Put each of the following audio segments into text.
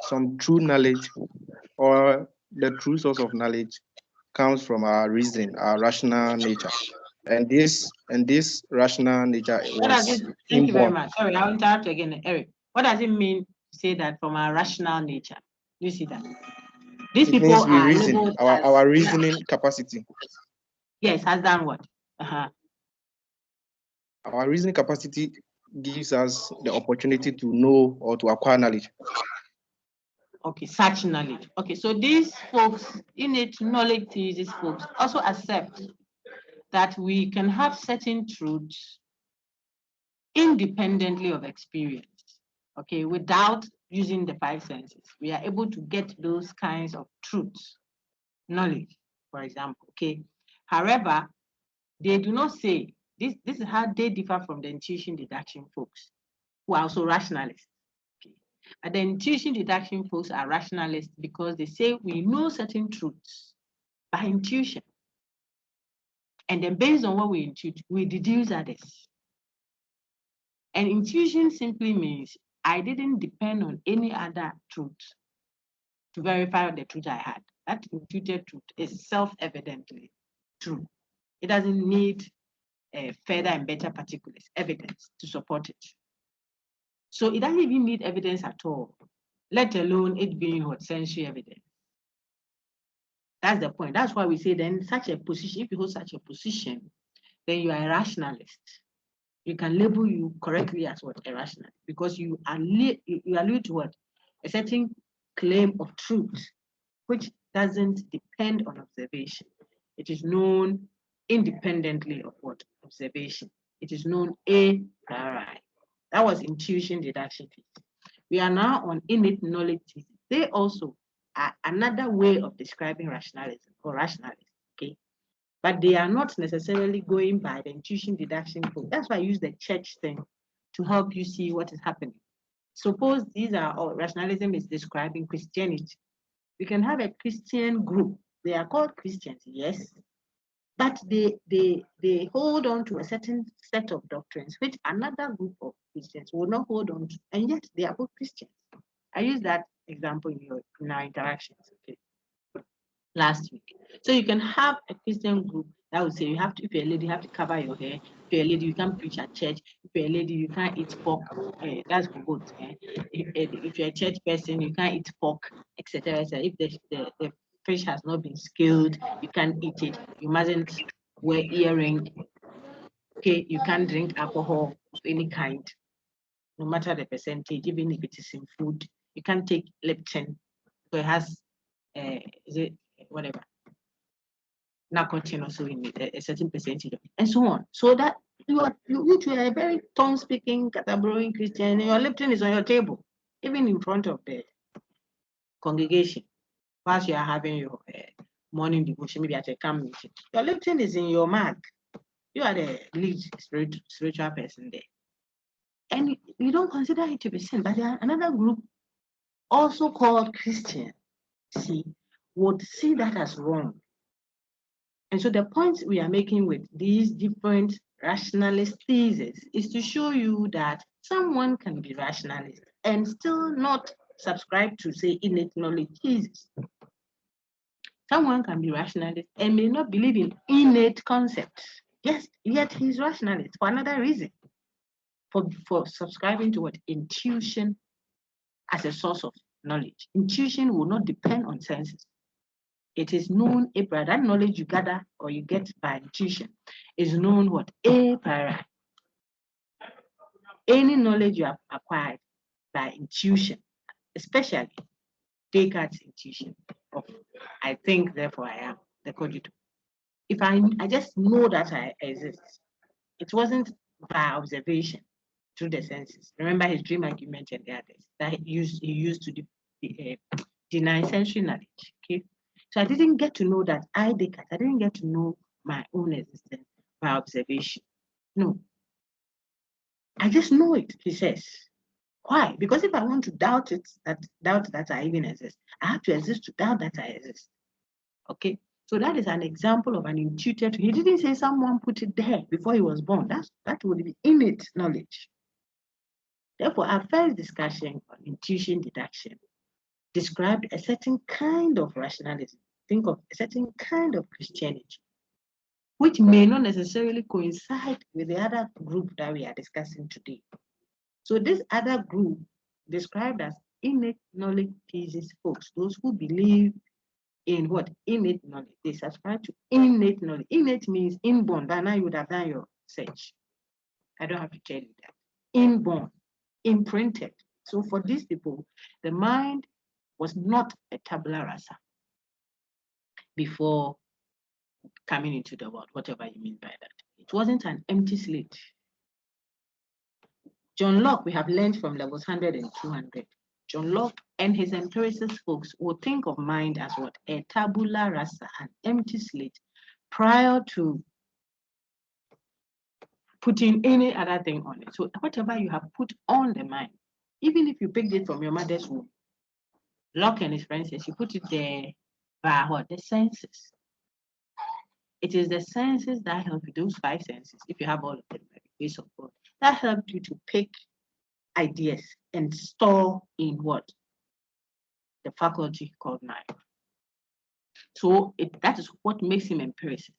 some true knowledge or the true source of knowledge comes from our reason, our rational nature. And this rational nature What does was it? Thank you very inborn. much. Sorry, I'll interrupt you again, Eric. What does it mean to say that from our rational nature? You see that these It people means we are reason, labeled our, as our reasoning capacity. yes, has done what? Uh-huh. Our reasoning capacity gives us the opportunity to know or to acquire knowledge. Okay, such knowledge. Okay, so these folks, innate knowledge thesis folks also accept that we can have certain truths independently of experience, okay, without using the five senses. We are able to get those kinds of truths, knowledge, for example, okay. However, they do not say, this is how they differ from the intuition deduction folks, who are also rationalists. Okay. And the intuition deduction folks are rationalists because they say we know certain truths by intuition. And then based on what we intuit, we deduce others. And intuition simply means I didn't depend on any other truth to verify the truth I had. That intuited truth is self-evidently true. It doesn't need further and better particulars, evidence to support it. So it doesn't even need evidence at all, let alone it being what sensory evidence. That's the point. That's why we say then such a position, if you hold such a position, then you are a rationalist. You can label you correctly as what? A rationalist, because you allude to what? A certain claim of truth, which doesn't depend on observation. It is known independently of what? Observation. It is known a priori. That was intuition deduction. We are now on innate knowledge. They also are another way of describing rationalism or rationalism, okay? But they are not necessarily going by the intuition deduction code. That's why I use the church thing to help you see what is happening. Suppose these are all rationalism is describing Christianity. We can have a Christian group. They are called Christians, yes, but they hold on to a certain set of doctrines which another group of Christians will not hold on to, and yet they are both Christians. I use that example in our interactions, okay, last week. So you can have a Christian group that would say you have to, if you're a lady, you have to cover your hair. If you're a lady, you can't preach at church. If you're a lady, you can't eat pork. That's for good. If you're a church person, you can't eat pork, etc. If the fish has not been scaled, you can't eat it. You mustn't wear earring. Okay, you can't drink alcohol of any kind, no matter the percentage, even if it is in food. You can't take Lipton, so it has is it whatever nicotine also in it, a certain percentage of it, and so on. So that you are a very tongue speaking, catabrowing Christian, and your Lipton is on your table, even in front of the congregation, whilst you are having your morning devotion, maybe at a camp meeting. Your Lipton is in your mug. You are the lead spiritual person there. And you don't consider it to be sin, but there are another group also called Christian, would see that as wrong. And so the point we are making with these different rationalist theses is to show you that someone can be rationalist and still not subscribe to, say, innate knowledge thesis. Someone can be rationalist and may not believe in innate concepts. Yes, yet he's rationalist for another reason. For subscribing to what? Intuition as a source of knowledge. Intuition will not depend on senses. It is known a priori. That knowledge you gather or you get by intuition is known what? A priori. Any knowledge you have acquired by intuition, especially Descartes' intuition of I think, therefore I am, the cogito. If I just know that I exist, it wasn't by observation through the senses. Remember his dream argument and the others that he used to deny sensory knowledge. Okay, so I didn't get to know that I didn't get to know my own existence by observation. No, I just know it. He says. Why? Because if I want to doubt it, doubt that I even exist, I have to exist to doubt that I exist. Okay, so that is an example of an intuited. He didn't say someone put it there before he was born. That would be innate knowledge. Therefore, our first discussion on intuition deduction described a certain kind of rationalism. Think of a certain kind of Christianity, which may not necessarily coincide with the other group that we are discussing today. So this other group, described as innate knowledge thesis folks, those who believe in what? Innate knowledge. They subscribe to innate knowledge. Innate means inborn. By now you would have done your search. I don't have to tell you that. Inborn, imprinted. So for these people, the mind was not a tabula rasa before coming into the world, whatever you mean by that. It wasn't an empty slate. John Locke, we have learned from levels 100 and 200. John Locke and his empiricist folks will think of mind as what? A tabula rasa, an empty slate, prior to putting any other thing on it. So whatever you have put on the mind, even if you picked it from your mother's womb, Locke and his friends says you put it there by what? The senses. It is the senses that help you, those five senses, if you have all of them by the grace of God, that help you to pick ideas and store in what? The faculty called mind. So that is what makes him empiricist.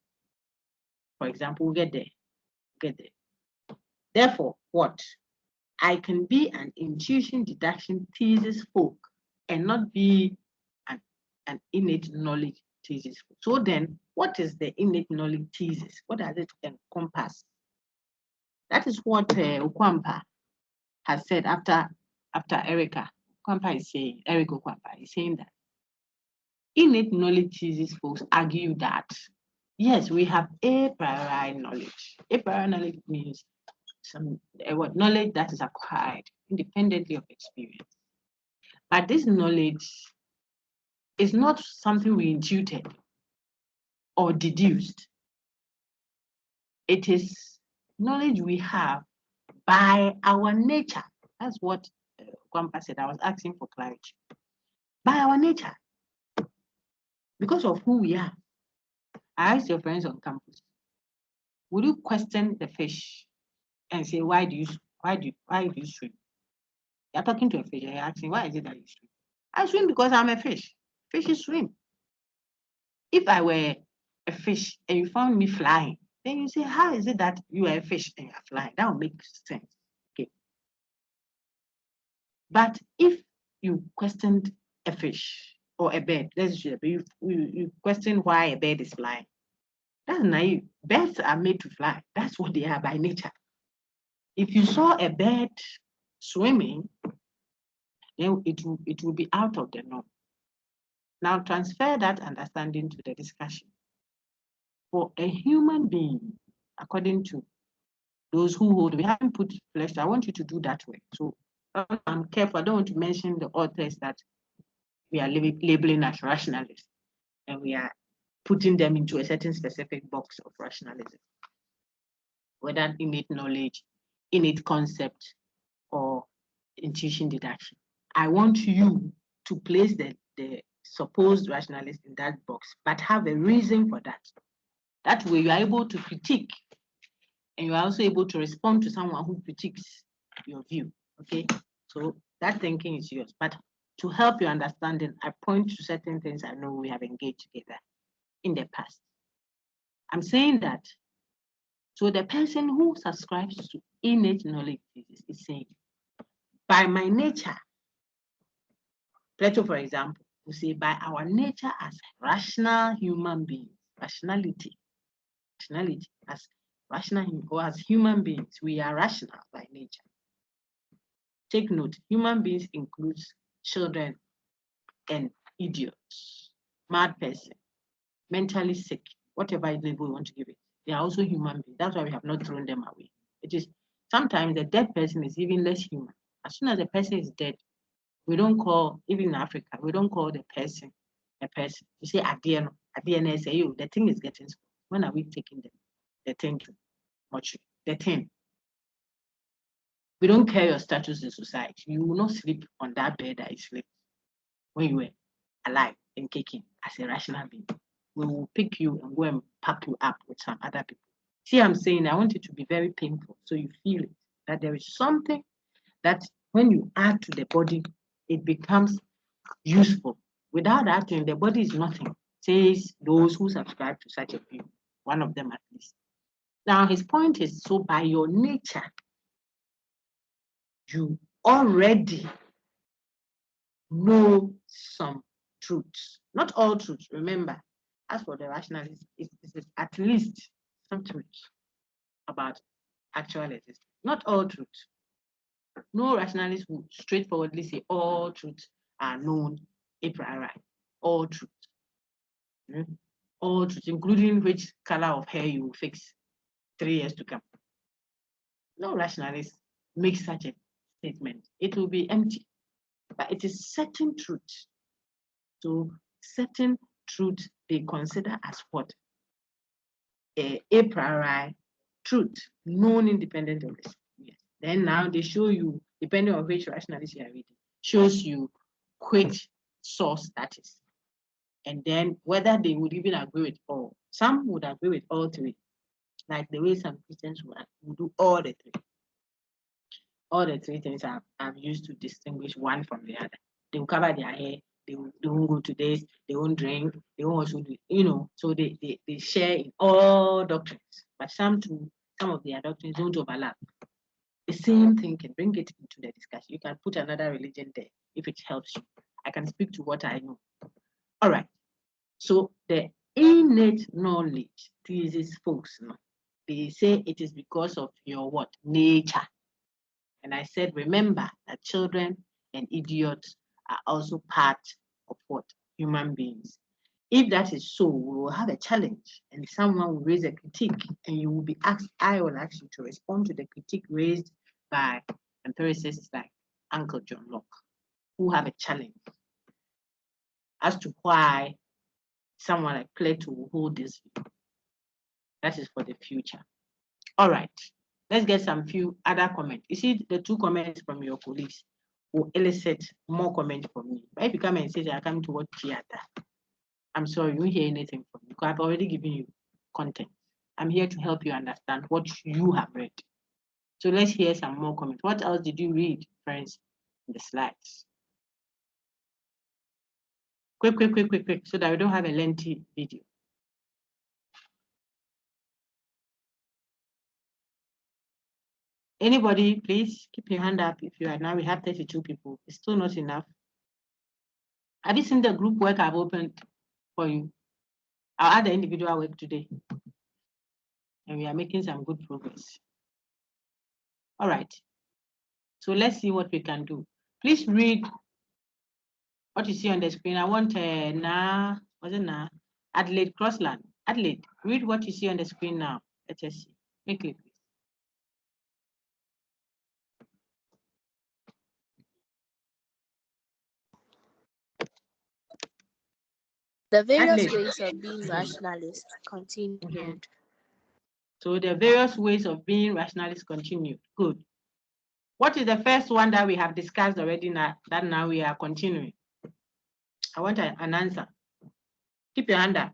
For example, get there. Therefore, what? I can be an intuition, deduction, thesis folk and not be an innate knowledge thesis. So then, what is the innate knowledge thesis? What does it encompass? That is what Okwampa has said after Erica. Okwampa is saying, Eric Okwampa is saying that innate knowledge thesis folks argue that, yes, we have a priori knowledge. A priori knowledge means what knowledge that is acquired independently of experience. But this knowledge is not something we intuited or deduced. It is knowledge we have by our nature. That's what Kwampa said. I was asking for clarity. By our nature, because of who we are. I asked your friends on campus, would you question the fish and say, why do you swim? You're talking to a fish, you're asking, why is it that you swim? I swim because I'm a fish. Fishes swim. If I were a fish and you found me flying, then you say, how is it that you are a fish and you're flying? That would make sense. Okay. But if you questioned a fish or a bird, let's say you question why a bird is flying. That's naive. Birds are made to fly. That's what they are by nature. If you saw a bird swimming, then it will be out of the norm. Now transfer that understanding to the discussion. For a human being, according to those who hold, we haven't put flesh, I want you to do that way. So I'm careful, I don't want to mention the authors that we are labeling as rationalists, and we are putting them into a certain specific box of rationalism, whether innate knowledge, innate concept, or intuition deduction. I want you to place the supposed rationalist in that box, but have a reason for that. That way you are able to critique, and you are also able to respond to someone who critiques your view, okay? So that thinking is yours, but to help your understanding, I point to certain things I know we have engaged together in the past. I'm saying that, so the person who subscribes to innate knowledge is saying, by my nature, Plato, for example, will say, by our nature as rational human beings, rationality, as rational or as human beings, we are rational by nature. Take note, human beings includes children and idiots, mad person, mentally sick, whatever label you want to give it. They are also human beings. That's why we have not thrown them away. It is sometimes the dead person is even less human. As soon as the person is dead, we don't call, even in Africa, we don't call the person a person. We say adieno, adieno say, yo, the thing is getting small. When are we taking the thing to mortuary? The thing. We don't care your status in society. You will not sleep on that bed that you slept when you were alive and kicking as a rational being. We will pick you and go and pack you up with some other people. See, I'm saying I want it to be very painful so you feel it, that there is something that when you add to the body, it becomes useful. Without that thing, the body is nothing, says those who subscribe to such a view, one of them at least. Now, his point is, so by your nature, you already know some truths. Not all truths, remember. As for the rationalist, it is at least some truths about actual existence. Not all truths. No rationalist would straightforwardly say all truths are known a priori. All truths. All truths, including which color of hair you will fix 3 years to come. No rationalist makes such a statement. It will be empty. But it is certain truth. So certain truth they consider as what? A priori truth, known independent of this. Yes. Then now they show you, depending on which rationalist you are reading, shows you which source that is. And then whether they would even agree with all. Some would agree with all three, like the way some Christians would do all the three. All the three things I've used to distinguish one from the other. They will cover their hair, they won't go to this, they won't drink, they won't also do, so they share in all doctrines. But some of their doctrines don't overlap. The same thing can bring it into the discussion. You can put another religion there if it helps you. I can speak to what I know. All right. So the innate knowledge, thesis folks, they say it is because of your what? Nature. And I said, remember that children and idiots are also part of what? Human beings. If that is so, we will have a challenge and someone will raise a critique and you will be asked, I will ask you to respond to the critique raised by empiricists like Uncle John Locke, who have a challenge as to why someone like Plato will hold this view. That is for the future. All right, let's get some few other comments. You see the 2 comments from your colleagues will elicit more comments from me. But if you come and say that I come to watch theater, I'm sorry, you won't hear anything from me because I've already given you content. I'm here to help you understand what you have read. So let's hear some more comments. What else did you read, friends, in the slides? Quick, so that we don't have a lengthy video. Anybody, please keep your hand up if you are now. We have 32 people. It's still not enough. Have you seen the group work I've opened for you? I'll add the individual work today. And we are making some good progress. All right. So let's see what we can do. Please read what you see on the screen. I want Adelaide Crossland. Adelaide, read what you see on the screen now. Let us see. Quickly, please. The various ways of being rationalist continued. So the various ways of being rationalist continued. Good. What is the first one that we have discussed already that now we are continuing? I want an answer. Keep your hand up.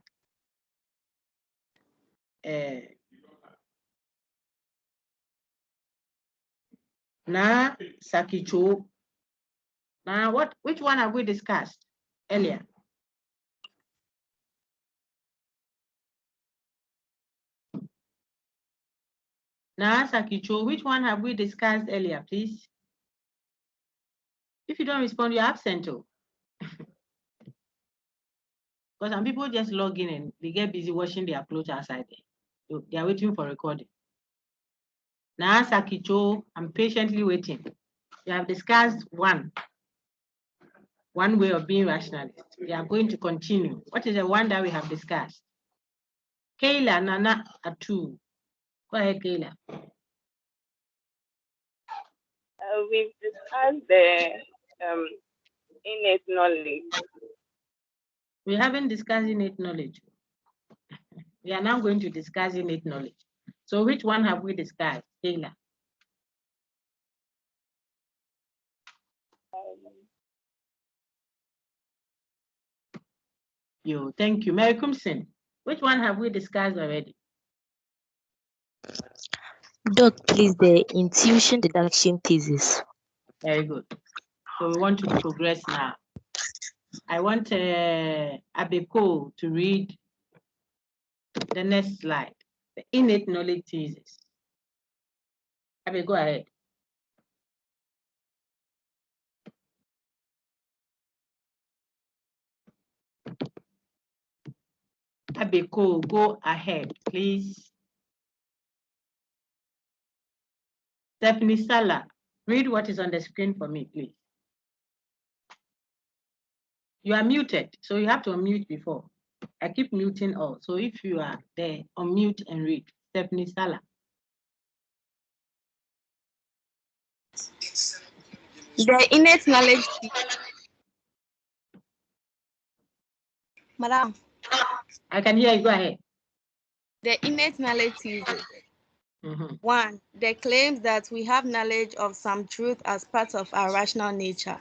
Na Sakicho. Now which one have we discussed earlier? Now Sakicho, which one have we discussed earlier, please? If you don't respond, you're absent. Because some people just log in and they get busy washing their clothes outside there. So they are waiting for recording. Now, Sakicho, I'm patiently waiting. We have discussed one way of being rationalist. We are going to continue. What is the one that we have discussed? Kayla, Nana, Atu. Go ahead, Kayla. We've discussed the innate knowledge. We haven't discussed innate knowledge. We are now going to discuss innate knowledge. So which one have we discussed, Kayla? Thank you. Mary Kumsen, which one have we discussed already? Doc, please, the intuition deduction thesis. Very good. So we want to progress now. I want Abeko to read the next slide, the innate knowledge thesis. Abe, go ahead. Abeko, go ahead, please. Stephanie Sala, read what is on the screen for me, please. You are muted, so you have to unmute before. I keep muting all. So if you are there, unmute and read. Stephanie Sala. The innate knowledge. Madam. I can hear you. Go ahead. The innate knowledge thesis. 1. The claims that we have knowledge of some truth as part of our rational nature.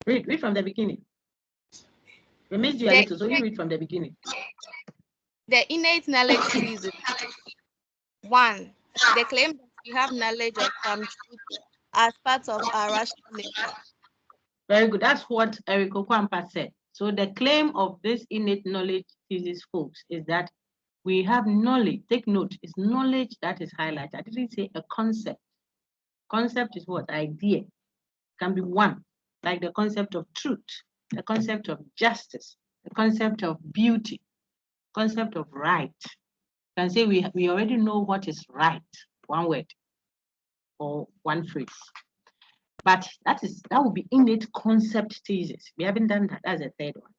Read from the beginning. We missed you a little, so you read from the beginning. The innate knowledge thesis. 1. The claim that we have knowledge of some truth as part of our rational nature. Very good. That's what Eric Okwampa said. So the claim of this innate knowledge thesis, folks, is that we have knowledge. Take note, it's knowledge that is highlighted. I didn't say a concept. Concept is what? Idea. Can be one, like the concept of truth, the concept of justice, the concept of beauty, concept of right. You can say we already know what is right, one word or one phrase. But that would be innate concept thesis. We haven't done that. That's the third one.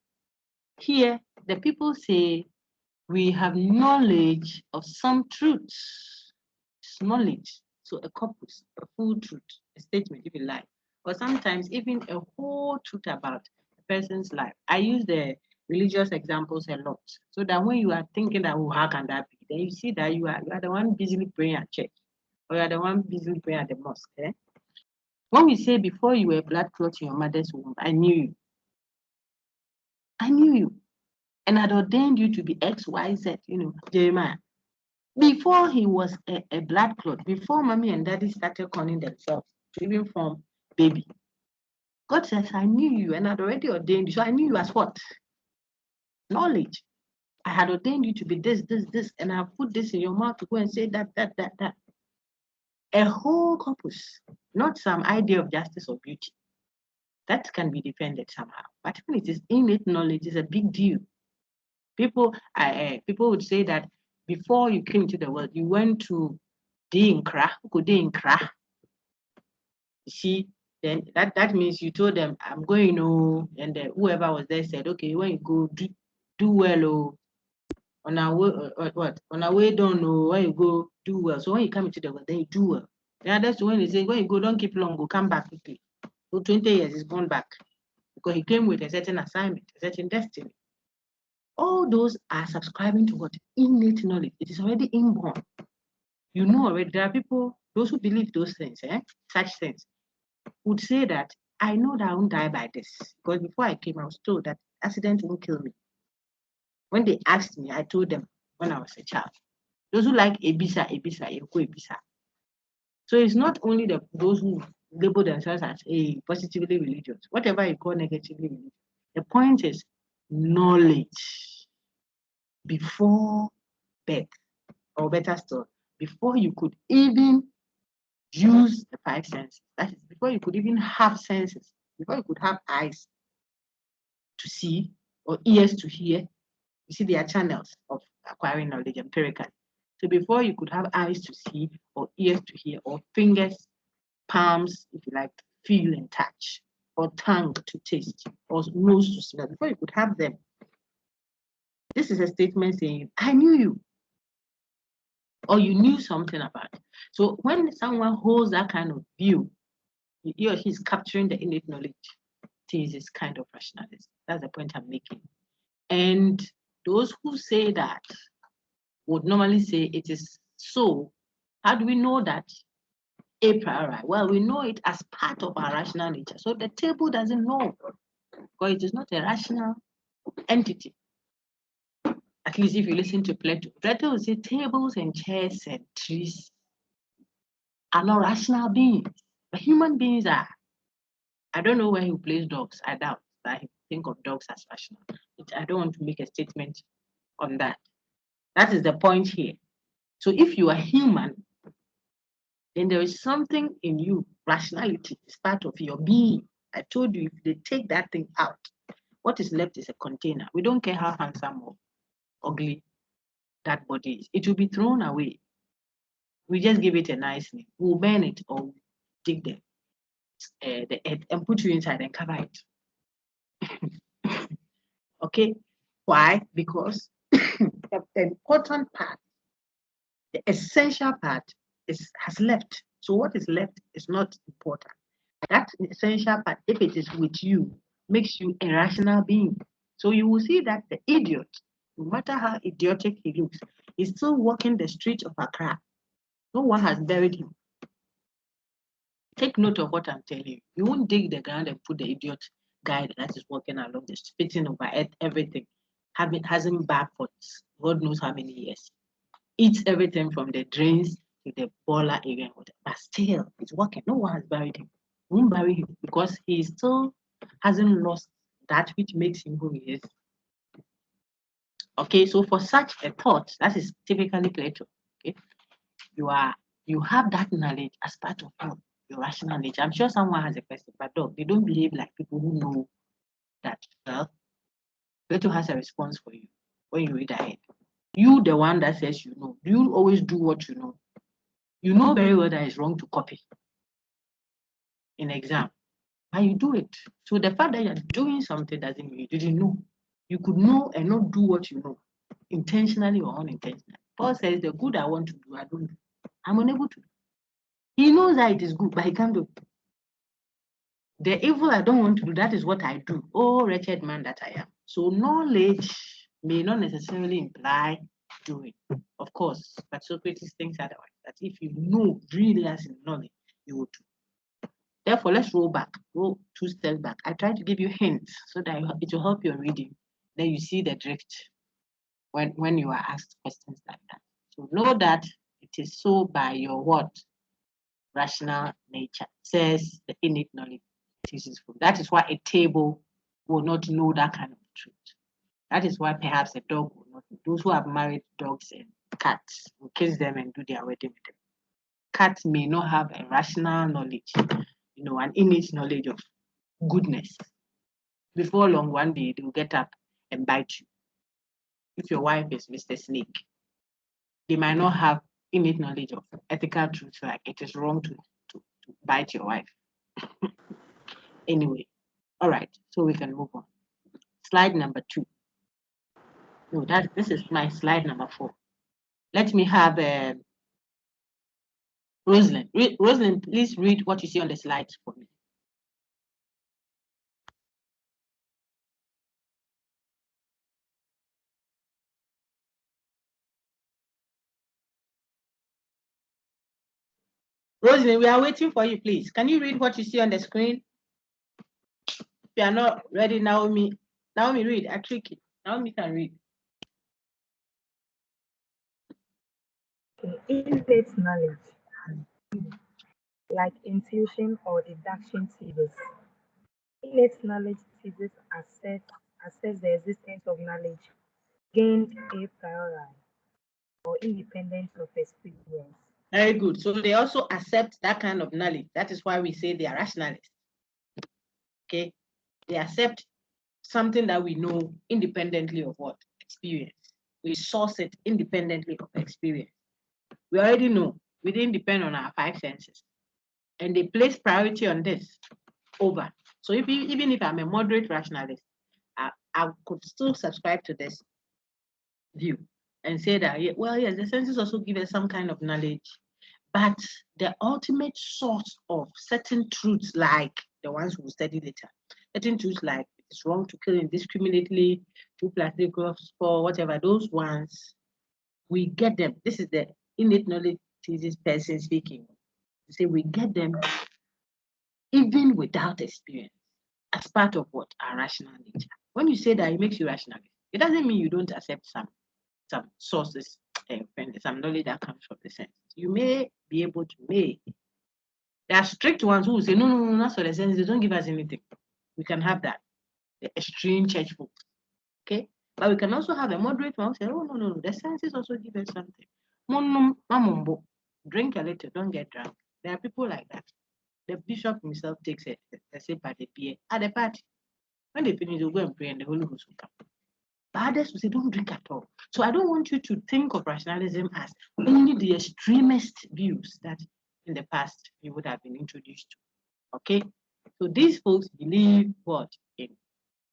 Here, the people say we have knowledge of some truths. It's knowledge. So a corpus, a full truth, a statement, if you like. Or sometimes even a whole truth about a person's life. I use the religious examples a lot. So that when you are thinking that, oh, how can that be? Then you see that you are the one busily praying at church. Or you are the one busily praying at the mosque. Eh? When we say before you were blood clot in your mother's womb, I knew you. I knew you. And I'd ordained you to be X, Y, Z, Jeremiah. Before he was a blood clot, before mommy and daddy started calling themselves to even form baby, God says, I knew you and I'd already ordained you. So I knew you as what? Knowledge. I had ordained you to be this, and I put this in your mouth to go and say that. A whole corpus, not some idea of justice or beauty. That can be defended somehow. But when it is innate knowledge, it's a big deal. People would say that before you came to the world, you went to Dinkra. You see, then that means you told them, I'm going, and whoever was there said, okay, when you go, do well, on our way, what? On our way down, when you go, do well. So when you come into the world, then you do well. Yeah, that's when they say, when you go, don't keep long, go come back quickly. So 20 years is gone back because he came with a certain assignment, a certain destiny. All those are subscribing to what? Innate knowledge. It is already inborn. You know already. There are people, those who believe those things, such things, would say that I know that I won't die by this. Because before I came, I was told that accident won't kill me. When they asked me, I told them when I was a child. Those who like Ebisa. So it's not only those who label themselves as positively religious, whatever you call negatively religious. The point is knowledge before birth, or better still, before you could even use the five senses. That is, before you could even have senses, before you could have eyes to see or ears to hear. You see, there are channels of acquiring knowledge empirically. So before you could have eyes to see or ears to hear or fingers, palms, if you like, to feel and touch, or tongue to taste, or nose to smell, before you could have them, this is a statement saying, I knew you, or you knew something about it. So when someone holds that kind of view, he or she is capturing the innate knowledge thesis kind of rationalism. That's the point I'm making. And those who say that would normally say it is so. How do we know that a priori? Well, we know it as part of our rational nature. So the table doesn't know, because it is not a rational entity. At least if you listen to Plato. Plato will say tables and chairs and trees are not rational beings. But human beings are. I don't know where he plays dogs. I doubt that he think of dogs as rational. I don't want to make a statement on that. That is the point here. So if you are human, then there is something in you. Rationality is part of your being. I told you, if they take that thing out, what is left is a container. We don't care how handsome or ugly that body is. It will be thrown away. We just give it a nice name. We'll burn it or dig the earth and put you inside and cover it. Okay? Why? Because the important part, the essential part has left. So what is left is not important. That essential part, if it is with you, makes you a rational being. So you will see that the idiot, no matter how idiotic he looks, is still walking the streets of Accra. No one has buried him. Take note of what I'm telling you. You won't dig the ground and put the idiot guy that is walking along the street, spitting over everything, hasn't back for God knows how many years. Eats everything from the drains to the boiler area, but still he's walking. No one has buried him. Won't bury him because he still hasn't lost that which makes him who he is. Okay, so for such a thought, that is typically Plato. Okay, you have that knowledge as part of your rational nature. I'm sure someone has a question, but dog, they don't behave like people who know that. Well, Plato has a response for you when you read ahead. You, the one that says you know, do you always do what you know? You know very well that it's wrong to copy in exam, but you do it. So the fact that you're doing something doesn't mean you didn't know. You could know and not do what you know, intentionally or unintentionally. Paul says the good I want to do, I don't do. I'm unable to. He knows that it is good, but he can't do. The evil I don't want to do, that is what I do. Oh, wretched man that I am. So knowledge may not necessarily imply doing, of course, but Socrates thinks otherwise, that if you know really as in knowledge, you will do. Therefore, let's roll 2 steps back. I try to give you hints so that it will help your reading. Then you see the drift when you are asked questions like that. So know that it is so by your what? Rational nature, says the innate knowledge. That is why a table will not know that kind of truth. That is why perhaps a dog will not. Those who have married dogs and cats will kiss them and do their wedding with them. Cats may not have a rational knowledge, an innate knowledge of goodness. Before long, one day they will get up and bite you. If your wife is Mr. Snake, they might not have innate knowledge of ethical truth, like it is wrong to bite your wife. Anyway, all right, so we can move on. Slide number 2. No, this is my slide number 4. Let me have Rosalind. Rosalind, please read what you see on the slides for me. Rosalind, we are waiting for you, please. Can you read what you see on the screen? If you are not ready, Naomi, read. I trick it. Naomi can read. Innate knowledge, like intuition or deduction thesis. Innate knowledge thesis assess the existence of knowledge gained a priori or independent of experience. Very good. So they also accept that kind of knowledge. That is why we say they are rationalists. Okay? They accept something that we know independently of what? Experience. We source it independently of experience. We already know. We didn't depend on our 5 senses. And they place priority on this over. So even if I'm a moderate rationalist, I could still subscribe to this view and say that, well, yes, the senses also give us some kind of knowledge, but the ultimate source of certain truths, like the ones we'll study later, certain truths like it's wrong to kill indiscriminately, 2 + 3 = 4, whatever, those ones, we get them. This is the innate knowledge thesis person speaking. Say we get them even without experience as part of what? Our rational nature. When you say that, it makes you rational. It doesn't mean you don't accept some sources and some knowledge that comes from the sense. You may be able to There are strict ones who will say, no, that's what the senses, they don't give us anything. We can have that. The extreme church folks. Okay? But we can also have a moderate one who say, oh, no, the senses also give us something. Drink a little, don't get drunk. There are people like that. The bishop himself takes a sip at the beer at the party. When they finish, they'll go and pray and the Holy Ghost will come. But others will say, don't drink at all. So I don't want you to think of rationalism as only the extremist views that in the past you would have been introduced to. Okay? So these folks believe what? In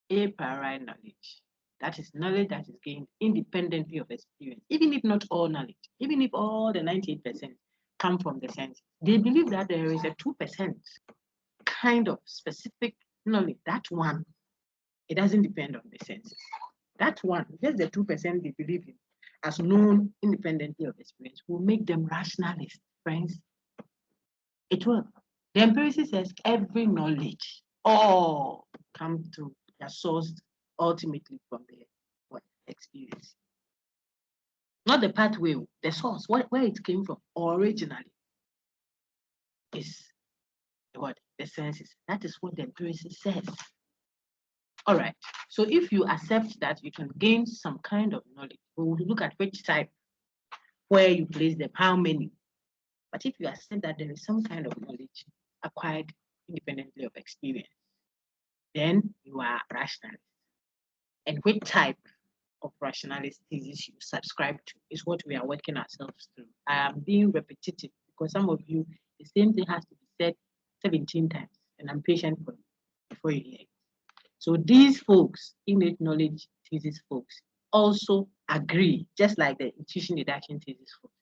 a priori knowledge. That is knowledge that is gained independently of experience, even if not all knowledge, even if all the 98% come from the sense. They believe that there is a 2% kind of specific knowledge. That one, it doesn't depend on the senses. That one, just the 2% they believe in as known independently of experience will make them rationalists, friends. It will. The empiricist says every knowledge all come to their source ultimately from the experience. Not the pathway, the source, where it came from originally is what the senses. That is what the empiricist says. All right. So if you accept that you can gain some kind of knowledge, we will look at which type, where you place them, how many. But if you accept that there is some kind of knowledge acquired independently of experience, then you are rationalist. And which type of rationalist thesis you subscribe to is what we are working ourselves through. I am being repetitive because some of you, the same thing has to be said 17 times, and I'm patient for you before you hear it. So these folks, innate knowledge thesis folks, also agree, just like the intuition deduction thesis folks,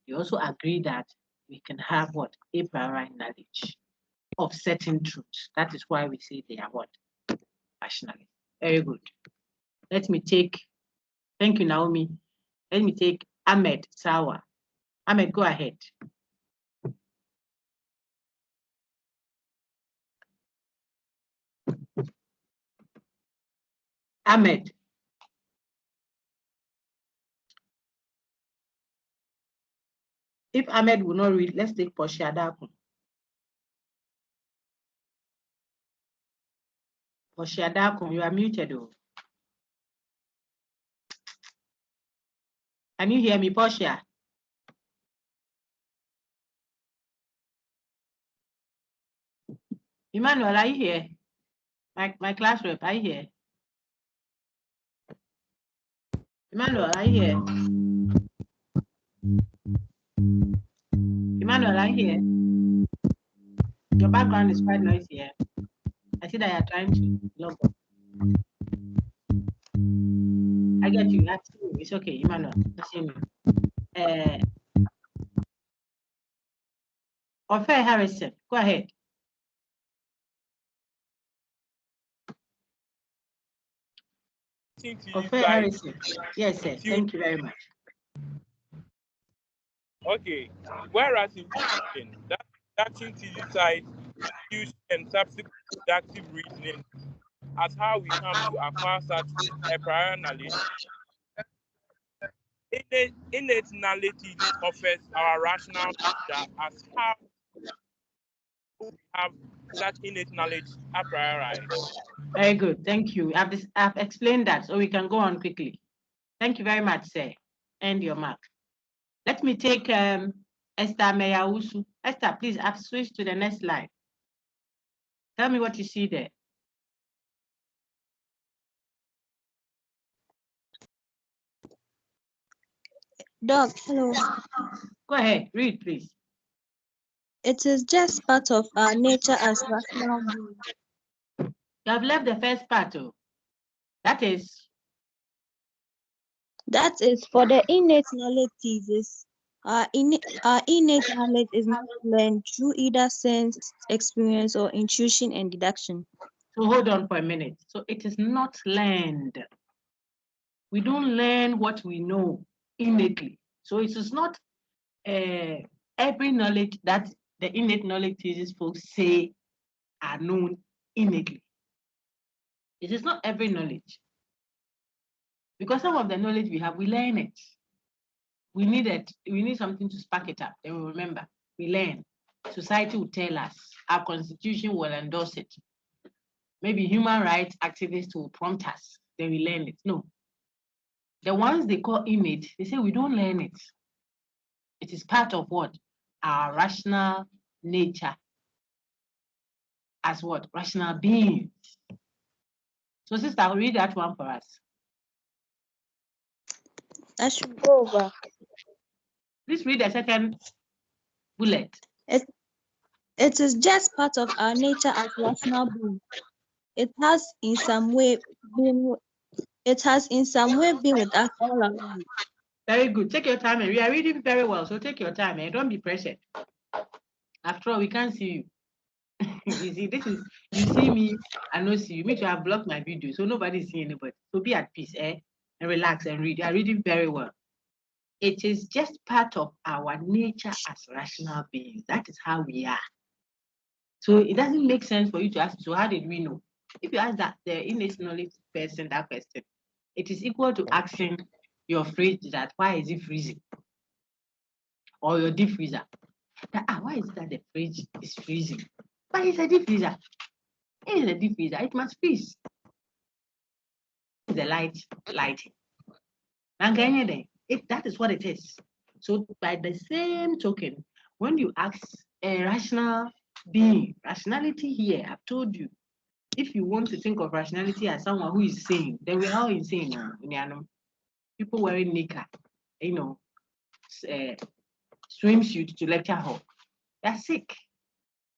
they also agree that we can have what? A priori knowledge of certain truths. That is why we say they are what? Rationalist. Very good. Let me take, thank you, Naomi. Let me take Ahmed Sawa. Ahmed, go ahead. Ahmed. If Ahmed will not read, let's take Portia Dakun. Portia Dakun, you are muted. Oh. Can you hear me, Portia? Emmanuel, are you here? My class rep, are you here? Emmanuel, are you here? Emmanuel, are you here? Your background is quite noisy here. I see that you're trying to log up. I get you. It's okay, Emmanuel. That's him. Ofe Harrison, go ahead. Ofe Harrison. Yes, sir. Thank you very much. Okay. Whereas in teaching, that deduction thesis side use and subsequent deductive reasoning as how we come to acquire such a prior knowledge. Innate knowledge thesis offers our rational nature as how we have such innate knowledge a priori. Very good. Thank you. I've explained that, so we can go on quickly. Thank you very much, sir. End your mark. Let me take Esther Meyausu. Esther, please, I've switched to the next slide. Tell me what you see there. Doc, hello. Go ahead, read, please. It is just part of our nature as rational beings. You have left the first part, oh. That is for the innate knowledge thesis. Our innate knowledge is not learned through either sense, experience, or intuition and deduction. So hold on for a minute. So it is not learned. We don't learn what we know innately. So it is not every knowledge that the innate knowledge thesis folks say are known innately. It is not every knowledge. Because some of the knowledge we have, we learn it. We need something to spark it up. Then we remember. We learn. society will tell us, our constitution will endorse it. Maybe human rights activists will prompt us, then we learn it. No. The ones they call innate, they say we don't learn it. It is part of what? Our rational nature as what? Rational beings. So sister, I'll read that one for us. I should go over. Please read the second bullet. It is just part of our nature as rational beings. It has in some way been with us all along. Very good. Take your time, and we are reading very well. So take your time and don't be pressured. After all, we can't see you. You see, you see me, I don't see you. Me too, I've blocked my video, so nobody's seeing anybody. So be at peace, and relax and read. You are reading very well. It is just part of our nature as rational beings. That is how we are. So it doesn't make sense for you to ask, so how did we know? If you ask that the innate knowledge person that question, it is equal to asking your fridge that why is it freezing? Or your deep freezer. Why is it that the fridge is freezing? But it's a deep freezer. It is a deep freezer. It must freeze. The lighting. That is what it is. So by the same token, when you ask a rational being, rationality here, I've told you, if you want to think of rationality as someone who is sane, then we're all insane now. People wearing knicker, swimsuit to lecture hall. They're sick.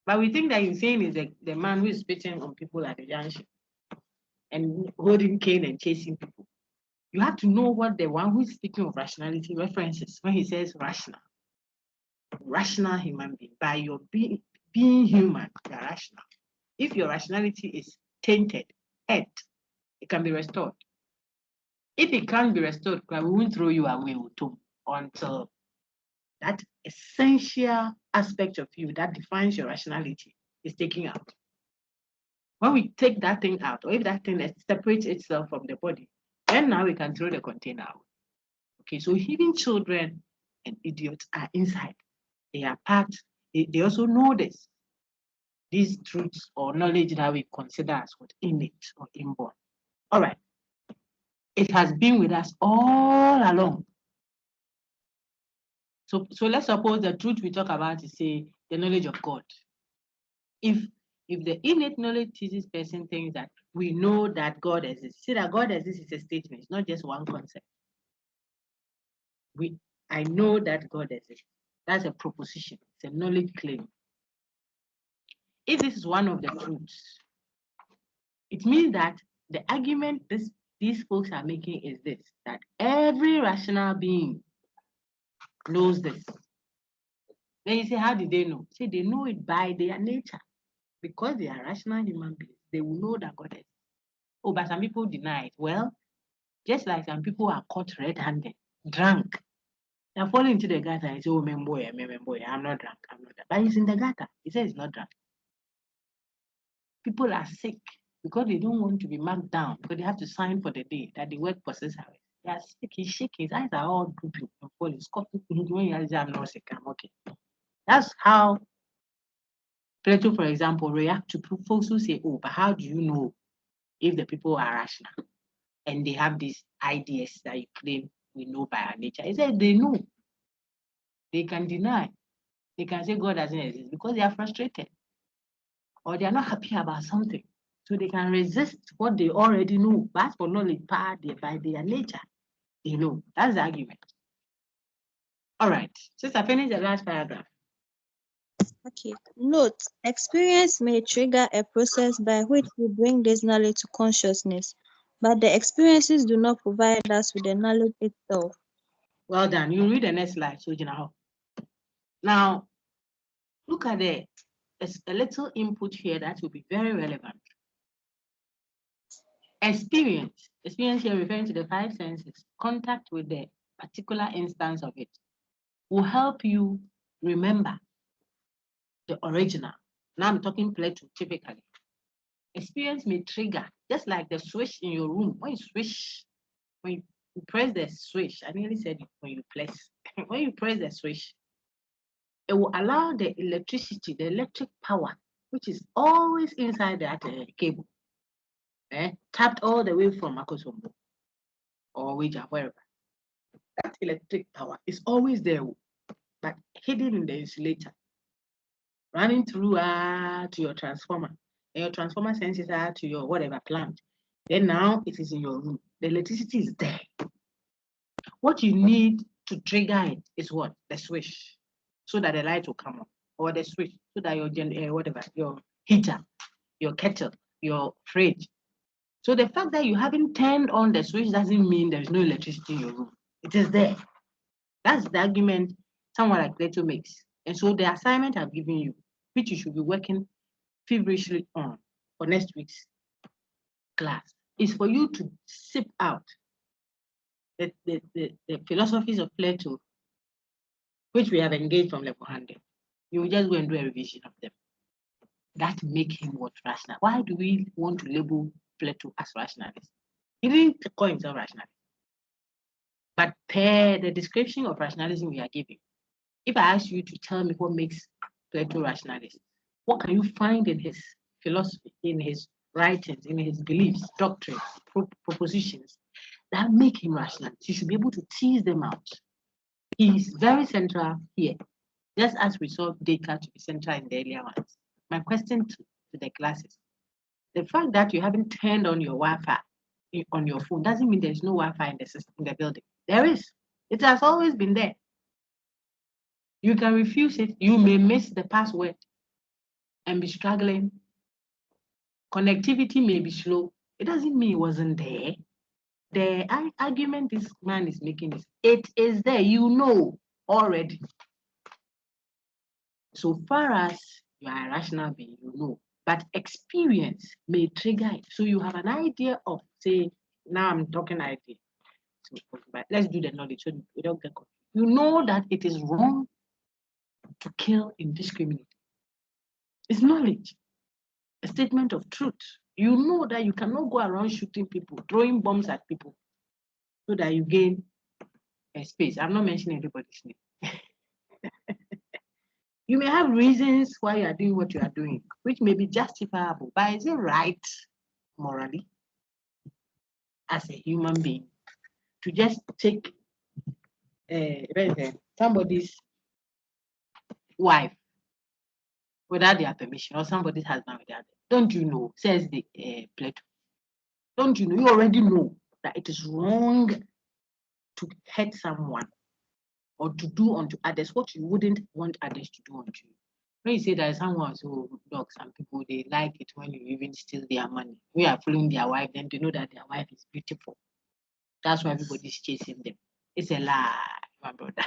But we think that insane is the man who is spitting on people at the junction and holding cane and chasing people. You have to know what the one who is speaking of rationality references when he says rational. Rational human being. By your being human, you're rational. If your rationality is tainted, it can be restored. If it can't be restored, we won't throw you away until that essential aspect of you that defines your rationality is taken out. When we take that thing out, or if that thing separates itself from the body, then now we can throw the container out. Okay, so even children and idiots are inside. They are part, they also know this. These truths or knowledge that we consider as what innate or inborn. All right. It has been with us all along. So let's suppose the truth we talk about is, say, the knowledge of God. If the innate knowledge thesis person thinks that we know that God exists, see that God exists is a statement, it's not just one concept. I know that God exists. That's a proposition, it's a knowledge claim. If this is one of the truths, it means that the argument these folks are making is this, that every rational being knows this. Then you say, how did they know? Say they know it by their nature. Because they are rational human beings, they will know that God exists. Oh, but some people deny it. Well, just like some people are caught red-handed, drunk. They're falling into the gutter and say, oh, I'm not drunk. But he's in the gutter. He says he's not drunk. People are sick because they don't want to be marked down, because they have to sign for the day that the work process hours. They are sick, he's shaking, his eyes are all drooping and falling. When you say, I'm not sick, I'm okay. That's how Plato, for example, react to folks who say, oh, but how do you know if the people are rational? And they have these ideas that you claim we know by our nature. He said they know. They can deny. They can say God doesn't exist because they are frustrated or they are not happy about something. So they can resist what they already know. But as for knowledge, by their nature, they know. That's the argument. All right. Sister, finish the last paragraph. Okay. Note, experience may trigger a process by which we bring this knowledge to consciousness, but the experiences do not provide us with the knowledge itself. Well done. You read the next slide, so now look at a little input here that will be very relevant. Experience here referring to the five senses, contact with the particular instance of it will help you remember the original. Now I'm talking Plato typically. Experience may trigger, just like the switch in your room. When you press the switch, I nearly said when you press the switch, it will allow the electricity, the electric power, which is always inside that cable, tapped all the way from Akosombo or Wija, wherever. That electric power is always there, but hidden in the insulator, running through to your transformer, and your transformer senses to your whatever plant. Then now it is in your room. The electricity is there. What you need to trigger it is what? The switch, so that the light will come on, or the switch, so that your whatever, your heater, your kettle, your fridge. So the fact that you haven't turned on the switch doesn't mean there's no electricity in your room. It is there. That's the argument someone like Plato makes. And so the assignment I've given you, which you should be working feverishly on for next week's class, is for you to sip out the philosophies of Plato, which we have engaged from level 100. You will just go and do a revision of them. That make him what? Rational. Why do we want to label Plato as rationalist? He didn't call himself rationalist. But per the description of rationalism we are giving, if I ask you to tell me what makes Plato rationalist, what can you find in his philosophy, in his writings, in his beliefs, doctrines, propositions that make him rationalist? You should be able to tease them out. He's very central here, just as we saw Descartes to be central in the earlier ones. My question to the classes, the fact that you haven't turned on your Wi-Fi on your phone doesn't mean there's no Wi-Fi in the system, in the building. There is. It has always been there. You can refuse it. You may miss the password and be struggling. Connectivity may be slow. It doesn't mean it wasn't there. The argument this man is making is, it is there. You know already. So far as you are a rational being, you know. But experience may trigger it. So you have an idea of, say, now I'm talking idea. So, but let's do the knowledge so we don't get confused. You know that it is wrong to kill indiscriminately. It's knowledge, a statement of truth. You know that you cannot go around shooting people, throwing bombs at people so that you gain a space. I'm not mentioning anybody's name. You may have reasons why you are doing what you are doing, which may be justifiable, but is it right morally as a human being to just take somebody's wife without their permission, or somebody's husband without them? Don't you know, says the Plato, don't you know, you already know that it is wrong to hurt someone or to do unto others what you wouldn't want others to do unto you. When you say that someone so dog, some people they like it when you even steal their money. We are following their wife, then they know that their wife is beautiful. That's why everybody's chasing them. It's a lie, my brother.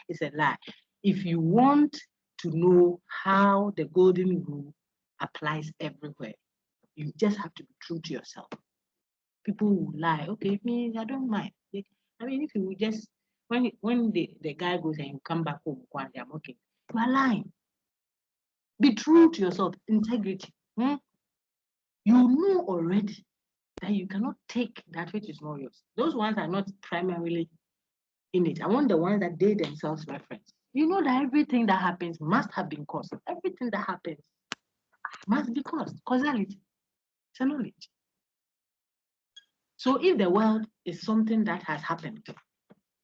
It's a lie. If you want to know how the golden rule applies everywhere, you just have to be true to yourself. People will lie. Okay, me, I don't mind. I mean, if you just when the guy goes and you come back home, I'm okay. You are lying. Be true to yourself. Integrity. You know already that you cannot take that which is not yours. Those ones are not primarily in it. I want the ones that they themselves reference. You know that everything that happens must have been caused. Everything that happens must be caused. Causality. It's a knowledge. So if the world is something that has happened,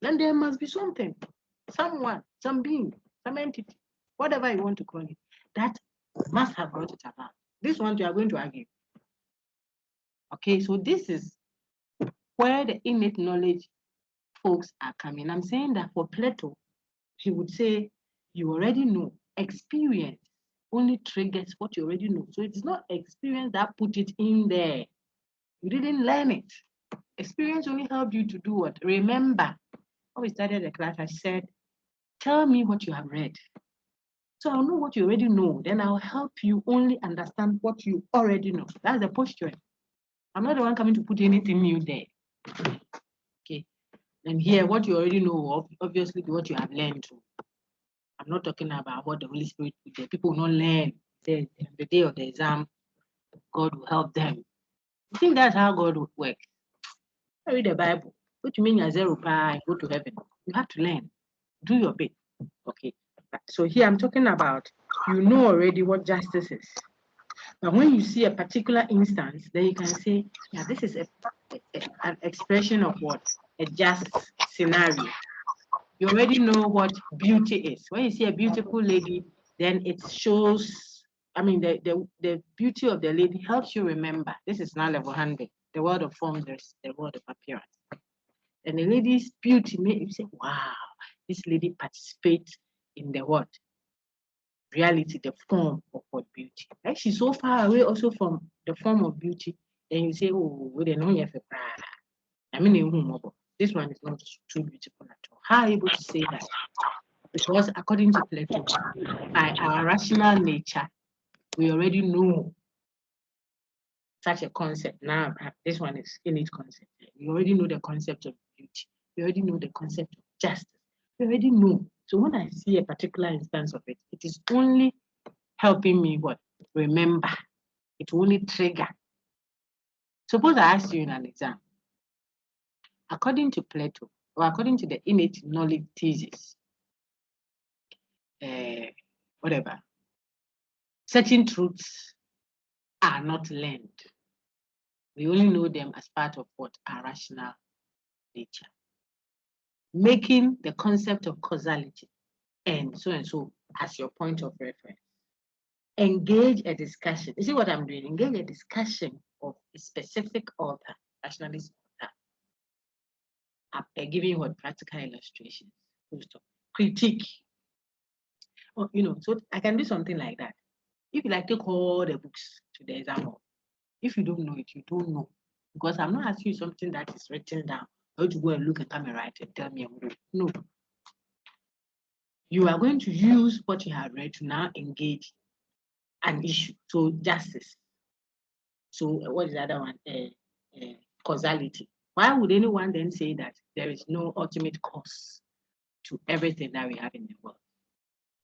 then there must be something, someone, some being, some entity, whatever you want to call it, that must have brought it about. This one you are going to argue. Okay, so this is where the innate knowledge folks are coming. I'm saying that for Plato, he would say, you already know. Experience only triggers what you already know. So it's not experience that put it in there. You didn't learn it. Experience only helped you to do what? Remember. When we started the class, I said, tell me what you have read. So I'll know what you already know. Then I'll help you only understand what you already know. That's the posture. I'm not the one coming to put anything new there. Okay. And here, what you already know, obviously, what you have learned. I'm not talking about what the Holy Spirit put there. People will not learn. The day of the exam, God will help them. You think that's how God would work? I read the Bible. What you mean you're zero pi, go to heaven? You have to learn. Do your bit. Okay, so here I'm talking about, you know already what justice is. But when you see a particular instance, then you can say, yeah, this is an expression of what? A just scenario. You already know what beauty is. When you see a beautiful lady, then it shows, I mean, the beauty of the lady helps you remember. This is now level 100. The world of form, there's the world of appearance. And the lady's beauty made you say, wow, this lady participates in the what? Reality, the form of what beauty. Like she's so far away also from the form of beauty, then you say, oh, we don't know if I mean, this one is not too beautiful at all. How are you able to say that? Because according to Plato, by our rational nature, we already know such a concept. Now, this one is innate concept. We already know the concept of beauty. We already know the concept of justice. We already know. So when I see a particular instance of it, it is only helping me what? Remember. It will only trigger. Suppose I ask you in an exam, according to Plato, or according to the innate knowledge thesis, whatever, certain truths are not learned. We only know them as part of what? Our rational nature. Making the concept of causality and so as your point of reference. Engage a discussion. You see what I'm doing? Engage a discussion of a specific author, rationalist author. I'm giving what? Practical illustrations. Critique. Oh, so I can do something like that. If you like, take all the books to the exam hall. If you don't know it, you don't know. Because I'm not asking you something that is written down. Or to go and look at camera and tell me. No. You are going to use what you have read to now engage an issue. So justice. So what is the other one? Causality. Why would anyone then say that there is no ultimate cause to everything that we have in the world?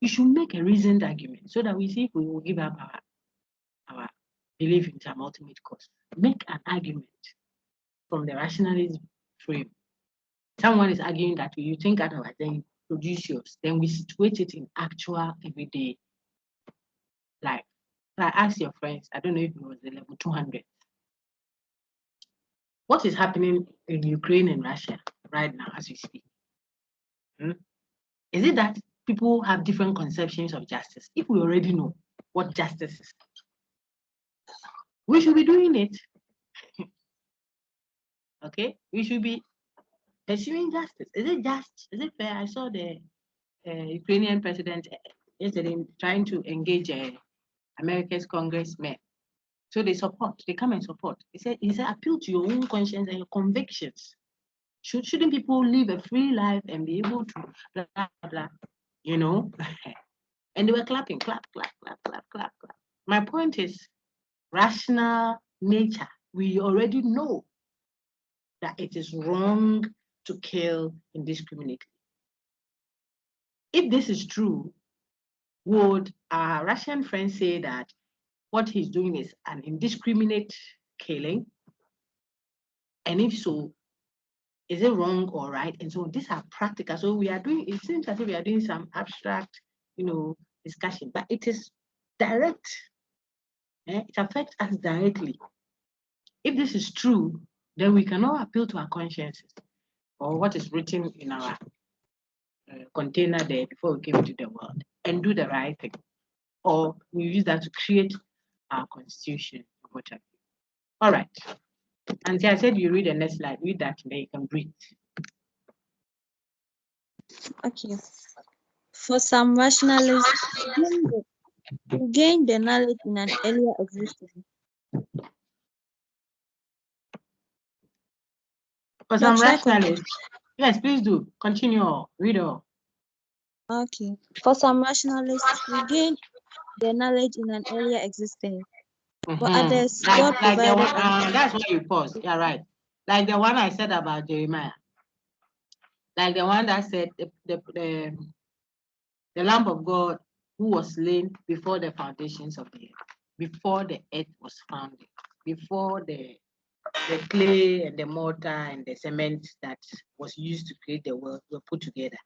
You should make a reasoned argument so that we see if we will give up our belief in some ultimate cause. Make an argument from the rationalist frame. Someone is arguing that you think otherwise, then you produce yours. Then we situate it in actual everyday life. So I asked your friends, I don't know if it was the level 200. What is happening in Ukraine and Russia right now as we speak? Is it that people have different conceptions of justice? If we already know what justice is, we should be doing it. Okay, we should be pursuing justice. Is it just? Is it fair? I saw the Ukrainian president yesterday trying to engage America's congressmen. So they come and support. He said, appeal to your own conscience and your convictions. Shouldn't people live a free life and be able to blah, blah, blah, And they were clapping, clap, clap, clap, clap, clap, clap. My point is, rational nature. We already know that it is wrong to kill indiscriminately. If this is true, would our Russian friends say that what he's doing is an indiscriminate killing? And if so, is it wrong or right? And so these are practical. So we are doing, it seems as if we are doing some abstract, discussion, but it is direct. It affects us directly. If this is true, then we cannot appeal to our consciences or what is written in our container there before we came to the world and do the right thing. Or we use that to create our constitution or whatever. All right. And I said you read the next slide. Read that, then you can breathe. Okay. For some rationalists, we gain the knowledge in an earlier existence. For some rationalists, yes, please do. Continue. Read all. Okay. For some rationalists, we gain the knowledge in an earlier existence. For others, God provided. That's why you pause. Yeah, right. Like the one I said about Jeremiah. Like the one that said the Lamb of God who was slain before the foundations of the earth, before the earth was founded, before the clay and the mortar and the cement that was used to create the world were put together.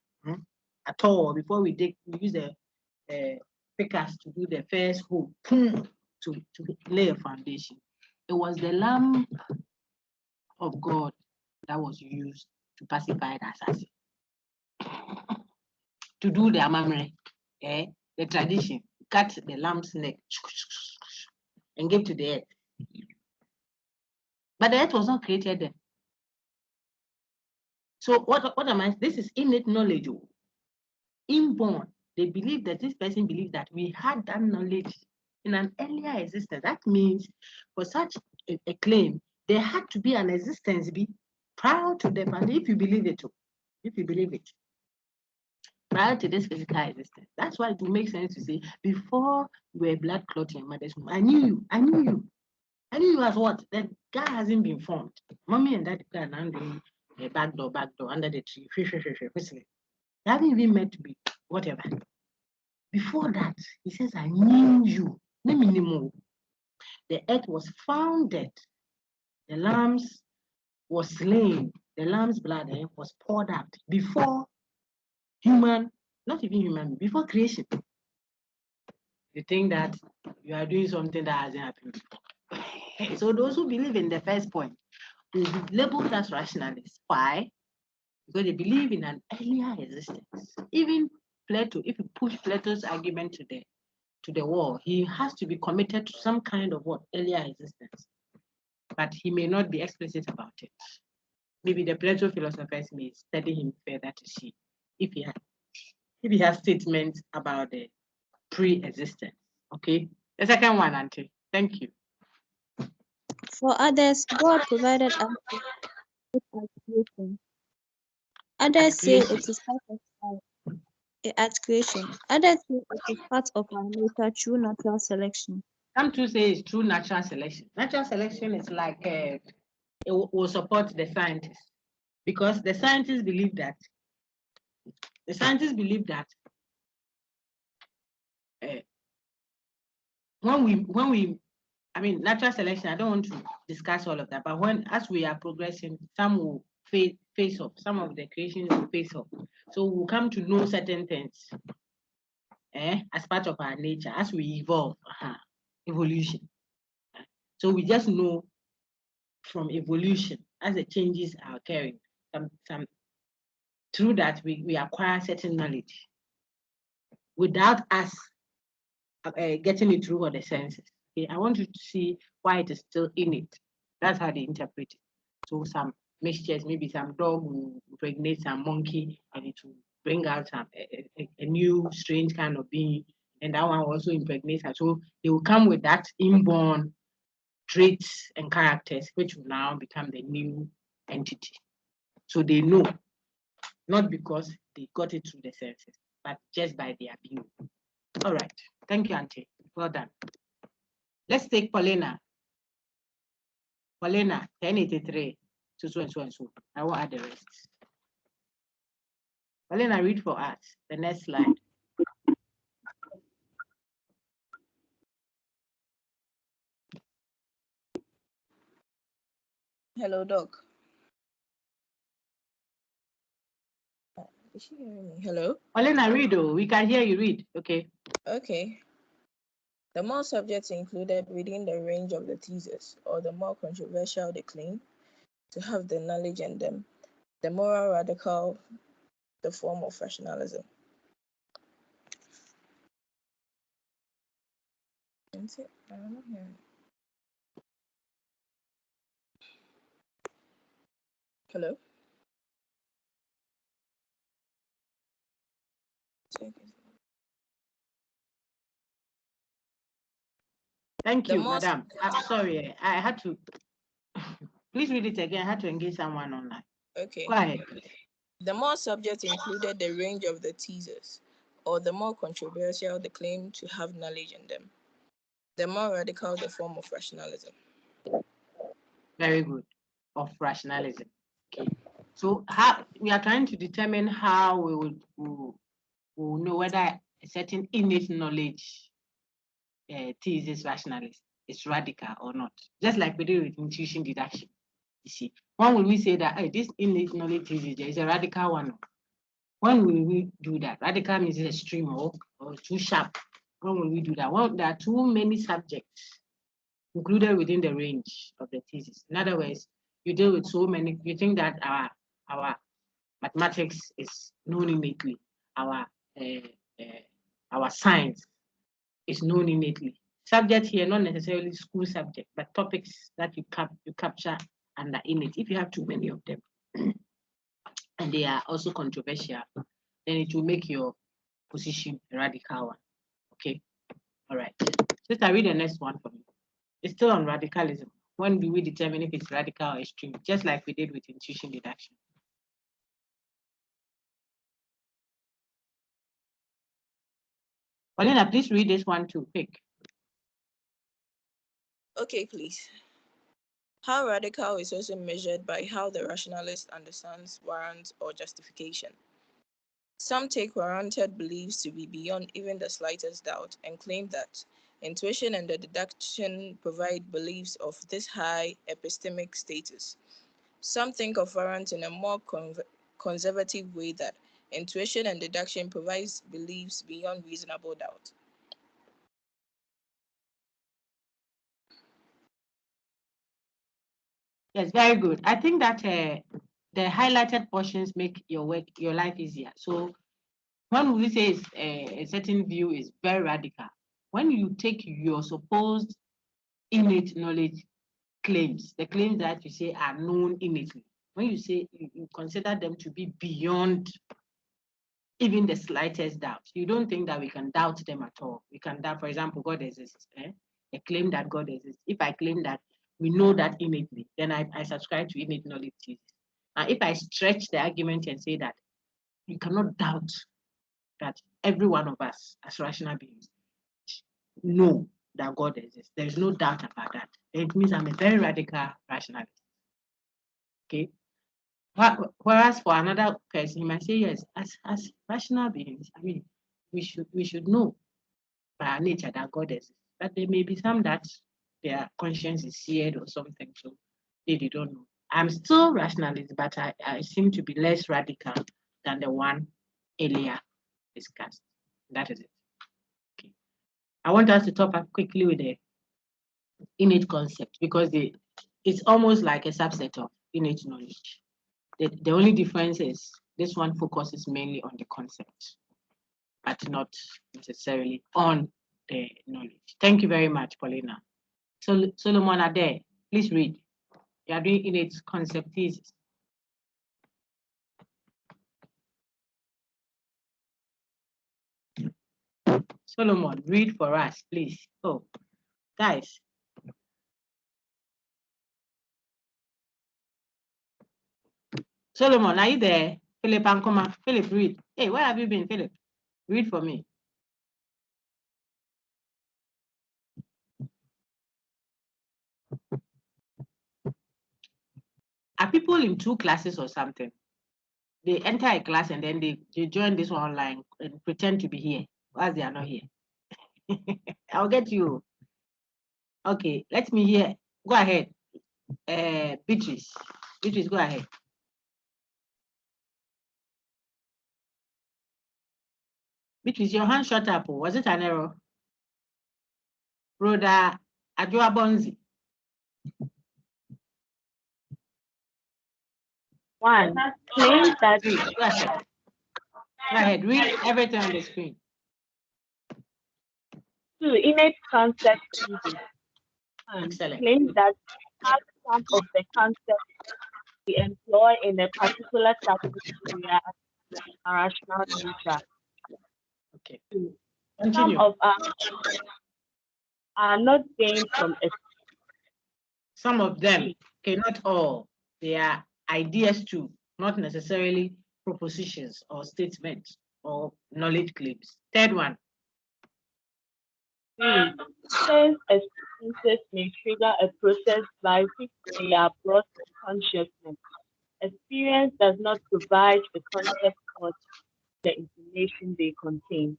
at all before we use the pickers to do the first hole, to lay a foundation. It was the lamp of God that was used to pacify the assassin, to do the amamre, the tradition, cut the lamb's neck and give to the earth. But the earth was not created then. So what am I? This is innate knowledge. Inborn. They believe that this person believed that we had that knowledge in an earlier existence. That means for such a claim, there had to be an existence prior to them. And if you believe it, prior to this physical existence, that's why it will make sense to say, before you were blood clotting your mother's womb, I knew you as what? That guy hasn't been formed. Mommy and daddy are now doing a back door under the tree, whistling. They haven't even met to be whatever. Before that, he says, I knew you. The earth was founded. The lambs was slain. The lamb's blood was poured out before human, not even human, before creation. You think that you are doing something that hasn't happened before. So those who believe in the first point will be labeled as rationalists. Why? Because they believe in an earlier existence. Even Plato, if you push Plato's argument to the wall, he has to be committed to some kind of earlier existence. But he may not be explicit about it. Maybe the Plato philosophers may study him further to see if he has statements about the pre-existence. Okay. The second one, Auntie. Thank you. For others, God provided us with creation. Others say it is part of creation. Others say it is part of our nature through natural selection. Some to say it's through natural selection. Natural selection is like it will support the scientists, because the scientists believe that when we natural selection, I don't want to discuss all of that, but as we are progressing, some will face off, some of the creations will face off. So we'll come to know certain things as part of our nature as we evolve, evolution. So we just know from evolution as the changes are occurring, some through that we acquire certain knowledge without us getting it through all the senses. Okay, I want you to see why it is still innate. That's how they interpret it. So some mixtures, maybe some dog will impregnate some monkey and it will bring out a new strange kind of being, and that one also impregnates her. So they will come with that inborn traits and characters, which will now become the new entity. So they know, not because they got it through the senses, but just by their view. All right. Thank you, Auntie. Well done. Let's take Paulina. Paulina, 1083. So and so and so. I will add the rest. Paulina, read for us the next slide. Hello, Doc. Is she hearing me? Hello? Paulina, read. We can hear you read. Okay. Okay. The more subjects included within the range of the thesis, or the more controversial the claim to have the knowledge in them, the more radical the form of rationalism. I'm not hearing. Hello? Thank you, madam. I'm sorry, I had to. Please read it again. I had to engage someone online. Okay. Go ahead. The more subjects included the range of the thesis, or the more controversial the claim to have knowledge in them, the more radical the form of rationalism. Very good. Of rationalism. Okay. So how we are trying to determine how we will know whether a certain innate knowledge thesis rationalist is radical or not. Just like we do with intuition deduction. You see, when will we say that this innate knowledge thesis is a radical one? When will we do that? Radical means extreme or too sharp. When will we do that? Well, there are too many subjects included within the range of the thesis. In other words, you deal with so many, you think that our mathematics is known innately, our science is known innately. Subject here, not necessarily school subject, but topics that you capture under innate. If you have too many of them, and they are also controversial, then it will make your position a radical one. Okay, all right. Sister, read the next one for me. It's still on radicalism. When do we determine if it's radical or extreme? Just like we did with intuition deduction. Paulina, please read this one too, quick. Okay, please. How radical is also measured by how the rationalist understands warrant or justification. Some take warranted beliefs to be beyond even the slightest doubt and claim that intuition and the deduction provide beliefs of this high epistemic status. Some think of warrant in a more conservative way, that intuition and deduction provides beliefs beyond reasonable doubt. Yes, very good. I think that the highlighted portions make your life easier. So when we say a certain view is very radical, when you take your supposed innate knowledge claims, the claims that you say are known innately, when you say you consider them to be beyond even the slightest doubt, you don't think that we can doubt them at all. We can doubt, for example, God exists. A claim that God exists. If I claim that we know that innately, then I subscribe to innate knowledge thesis. And if I stretch the argument and say that you cannot doubt that every one of us as rational beings know that God exists, there's no doubt about that. It means I'm a very radical rationalist. Okay. Whereas for another person, he might say, yes, as rational beings, I mean, we should know by our nature that God exists. But there may be some that their conscience is seared or something, so they don't know. I'm still rationalist, but I seem to be less radical than the one earlier discussed. That is it. Okay. I want us to top up quickly with the innate concept, because it's almost like a subset of innate knowledge. The only difference is this one focuses mainly on the concept, but not necessarily on the knowledge. Thank you very much, Paulina. So Solomon Ade, please read. You are doing innate concept thesis. Solomon, read for us, please. Oh, guys. Solomon, are you there? Philip Ankoma. Philip, read. Hey, where have you been, Philip? Read for me. Are people in two classes or something? They enter a class and then they join this one online and pretend to be here, whilst they are not here. I'll get you. Okay, let me hear. Go ahead. Beatrice. Beatrice, go ahead. Beatrice, your hand shot up. Was it an error? Rhoda Ajuabonzi. One, claims that Go ahead. Go ahead. Read everything on the screen. two, innate concept thesis. Excellent. Claims that some of the concepts we employ in a particular subject area are rational nature. Okay. Two, Continue. some of us are not gained from a Some of them, okay, not all. They are ideas too, not necessarily propositions or statements or knowledge claims. Third one. Sense experiences may trigger a process by which they are brought to consciousness. Experience does not provide the concept or the information they contain.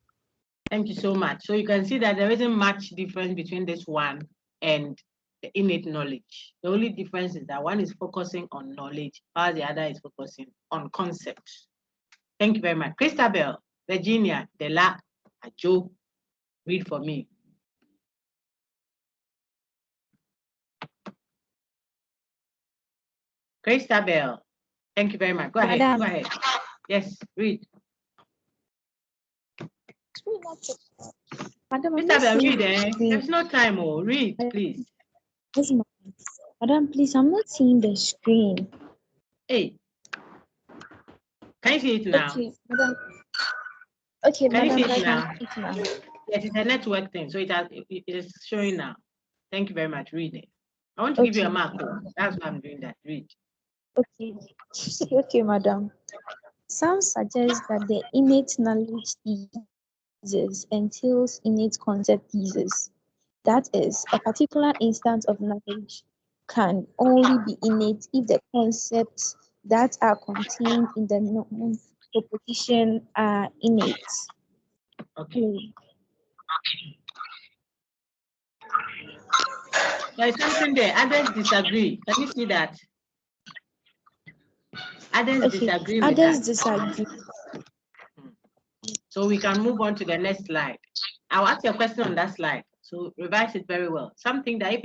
Thank you so much. So you can see that there isn't much difference between this one and the innate knowledge. The only difference is that one is focusing on knowledge, while the other is focusing on concepts. Thank you very much. Christabel, Virginia, Dela, Joe, read for me. Christabel, thank you very much. Go ahead. Madam. Go ahead. Yes, read. Madam, I'm not Christabel, seeing read. the screen. There's no time. Oh, read, please. Yes, Madam, please, I'm not seeing the screen. Hey, can you see it now? Okay, Madam. Okay, Can you Madam, see it I now? can see it now. Yes, it's a network thing, so it is showing now. Thank you very much. Read it. I want to give you a mark. That's why I'm doing that. Read. Okay. Okay, Madam. Some suggest that the innate knowledge thesis entails innate concept thesis. That is, a particular instance of knowledge can only be innate if the concepts that are contained in the known proposition are innate. Okay. There is something there. Others disagree. Can you see that? Others disagree with Others that. disagree. So we can move on to the next slide. I'll ask you a question on that slide. So revise it very well. Something that if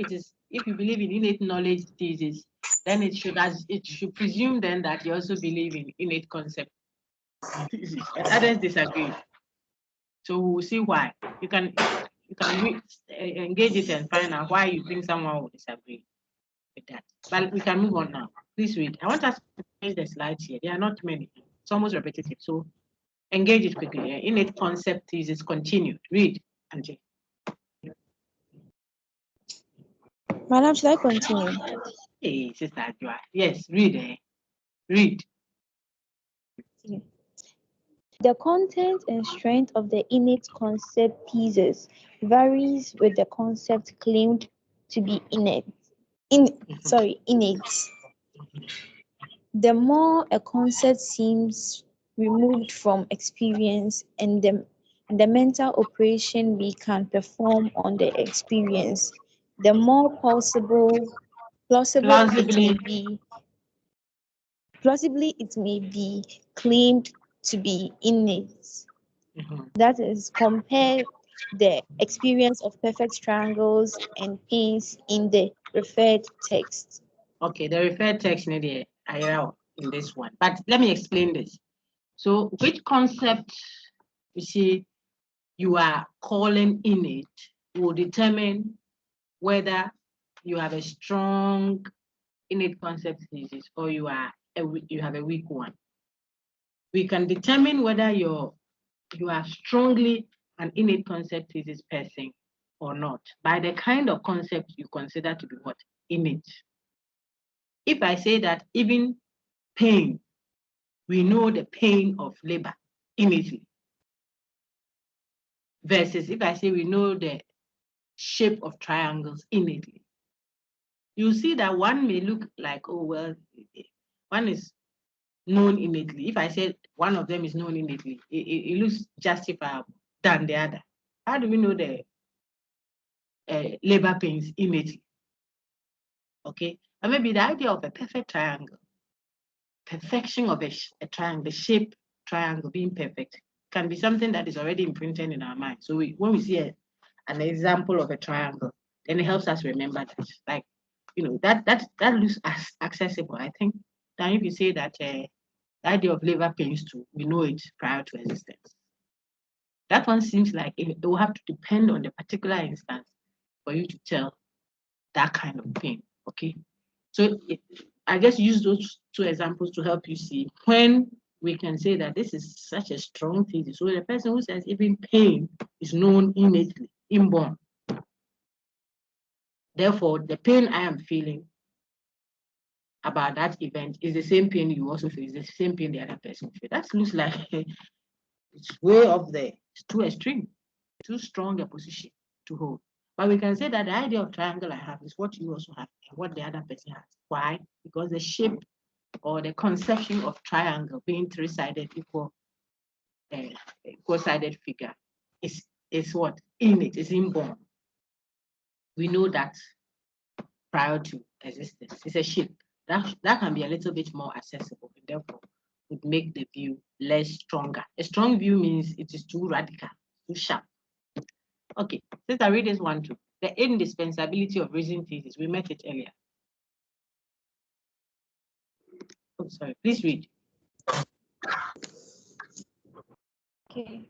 you believe in innate knowledge thesis, then it should presume then that you also believe in innate concept thesis. And others disagree. So we'll see why. You can engage it and find out why you think someone will disagree with that. But we can move on now. Please read. I want us to change the slides here. There are not many. It's almost repetitive. So engage it quickly. Innate concept thesis continued. Read, Angie. Madam, should I continue? Hey, Sister Adjoa. Yes, read. Read. The content and strength of the innate concept thesis varies with the concept claimed to be innate. Innate. The more a concept seems removed from experience and the mental operation we can perform on the experience, the more plausibly it may be claimed to be innate. That is, compare the experience of perfect triangles and panes in the referred text. Okay, the referred text in this one. But let me explain this. So which concept you see you are calling innate will determine whether you have a strong innate concept thesis or you have a weak one. We can determine whether you are strongly an innate concept thesis person or not by the kind of concept you consider to be what? Innate. If I say that even pain, we know the pain of labor innately, versus if I say we know the shape of triangles innately, you see that one may look like, oh, well, one is known innately. If I say one of them is known innately, it looks justifiable than the other. How do we know the labor pains innately? Okay, and maybe the idea of a perfect triangle, perfection of a triangle, the shape triangle being perfect, can be something that is already imprinted in our mind. So when we see an example of a triangle, then it helps us remember that, like, that looks as accessible. I think that if you say that the idea of labor pains too, we know it prior to existence. That one seems like it will have to depend on the particular instance for you to tell that kind of pain. Okay, so I just use those two examples to help you see when we can say that this is such a strong thesis. So the person who says even pain is known innately, inborn. Therefore, the pain I am feeling about that event is the same pain you also feel, is the same pain the other person feels. That looks like it's way up there. It's too extreme, too strong a position to hold. But we can say that the idea of triangle I have is what you also have and what the other person has. Why? Because the shape or the conception of triangle being three-sided equal-sided figure is what? Innate, is inborn. We know that prior to existence. It's a shape. That can be a little bit more accessible. And therefore, would make the view less stronger. A strong view means it is too radical, too sharp. Okay, since I read this one too. The indispensability of reason thesis. We met it earlier. Oh, sorry. Please read. Okay.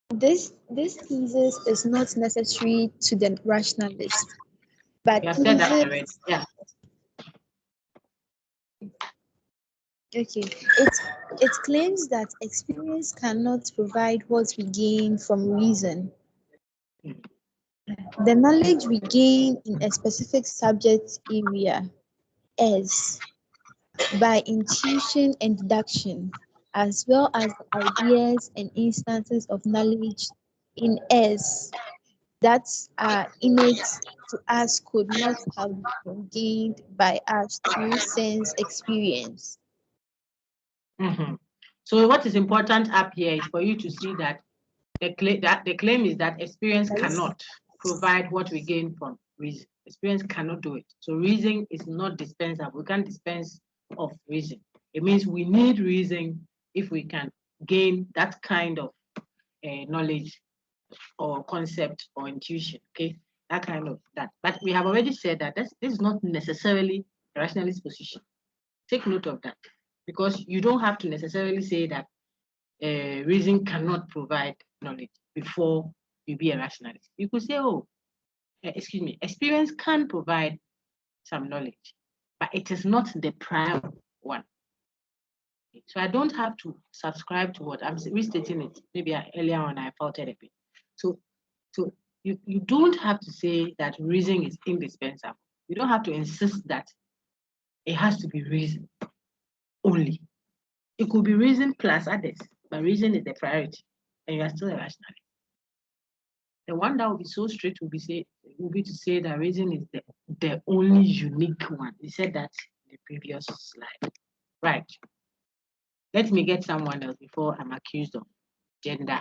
This thesis is not necessary to the rationalist, but You have said that thesis, already. Yeah. okay, it claims that experience cannot provide what we gain from reason. The knowledge we gain in a specific subject area is by intuition and deduction, as well as the ideas and instances of knowledge in us that are innate to us could not have been gained by us through sense experience. Mm-hmm. So what is important up here is for you to see that the claim is that experience cannot provide what we gain from reason. Experience cannot do it. So reason is not dispensable. We can't dispense of reason. It means we need reason if we can gain that kind of knowledge or concept or intuition. Okay, that kind of that. But we have already said that this is not necessarily a rationalist position. Take note of that, because you don't have to necessarily say that reason cannot provide knowledge before you be a rationalist. You could say, oh, excuse me, experience can provide some knowledge, but it is not the prime one. So I don't have to subscribe to what I'm restating it. Maybe earlier on I faltered a bit. So you don't have to say that reason is indispensable. You don't have to insist that it has to be reason only. It could be reason plus others, but reason is the priority, and you are still a rationalist. The one that will be so strict will be to say that reason is the only unique one. We said that in the previous slide. Right. Let me get someone else before I'm accused of gender.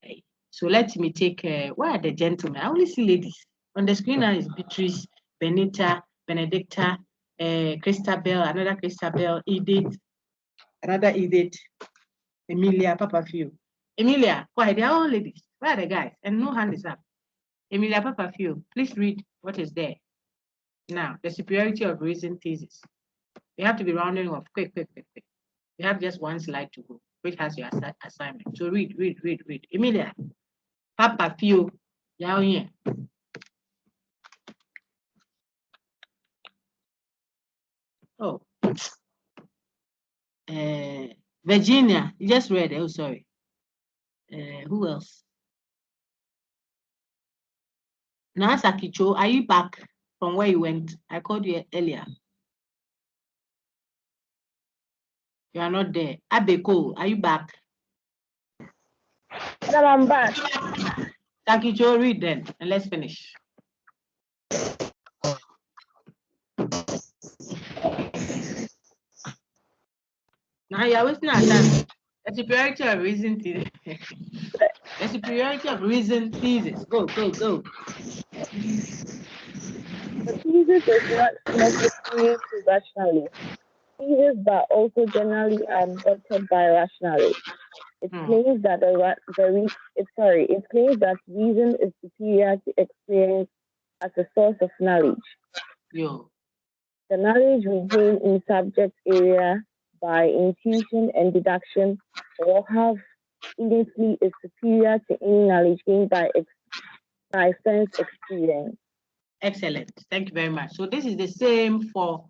Okay. So let me take, where are the gentlemen? I only see ladies. On the screen now is Beatrice, Benita, Benedicta, Christabel, another Christabel, Edith, another Edith, Emilia, Papa Few. Emilia, why? They're all ladies. Where are the guys? And no hand is up. Emilia, Papa Few, please read what is there. Now, the superiority of reason thesis. You have to be rounding off. Quick. You have just one slide to go, which has your assignment. So read. Emilia, Papa Few, down here. Oh. Virginia, you just read. Oh, sorry. Who else? Now, Sakicho, are you back from where you went? I called you earlier. You are not there. Abeko, are you back? Madam, I'm back. Sakicho, read then, and let's finish. Now you're wasting our time. The superiority of reason thesis. The superiority of reason thesis. Go. The thesis is not necessary to rationalists. Thesis, but also generally adopted by rationalists. It claims that it claims that reason is superior to experience as a source of knowledge. The knowledge we gain in subject area by intuition and deduction or have innately is superior to any knowledge gained by sense experience. Excellent. Thank you very much. So this is the same for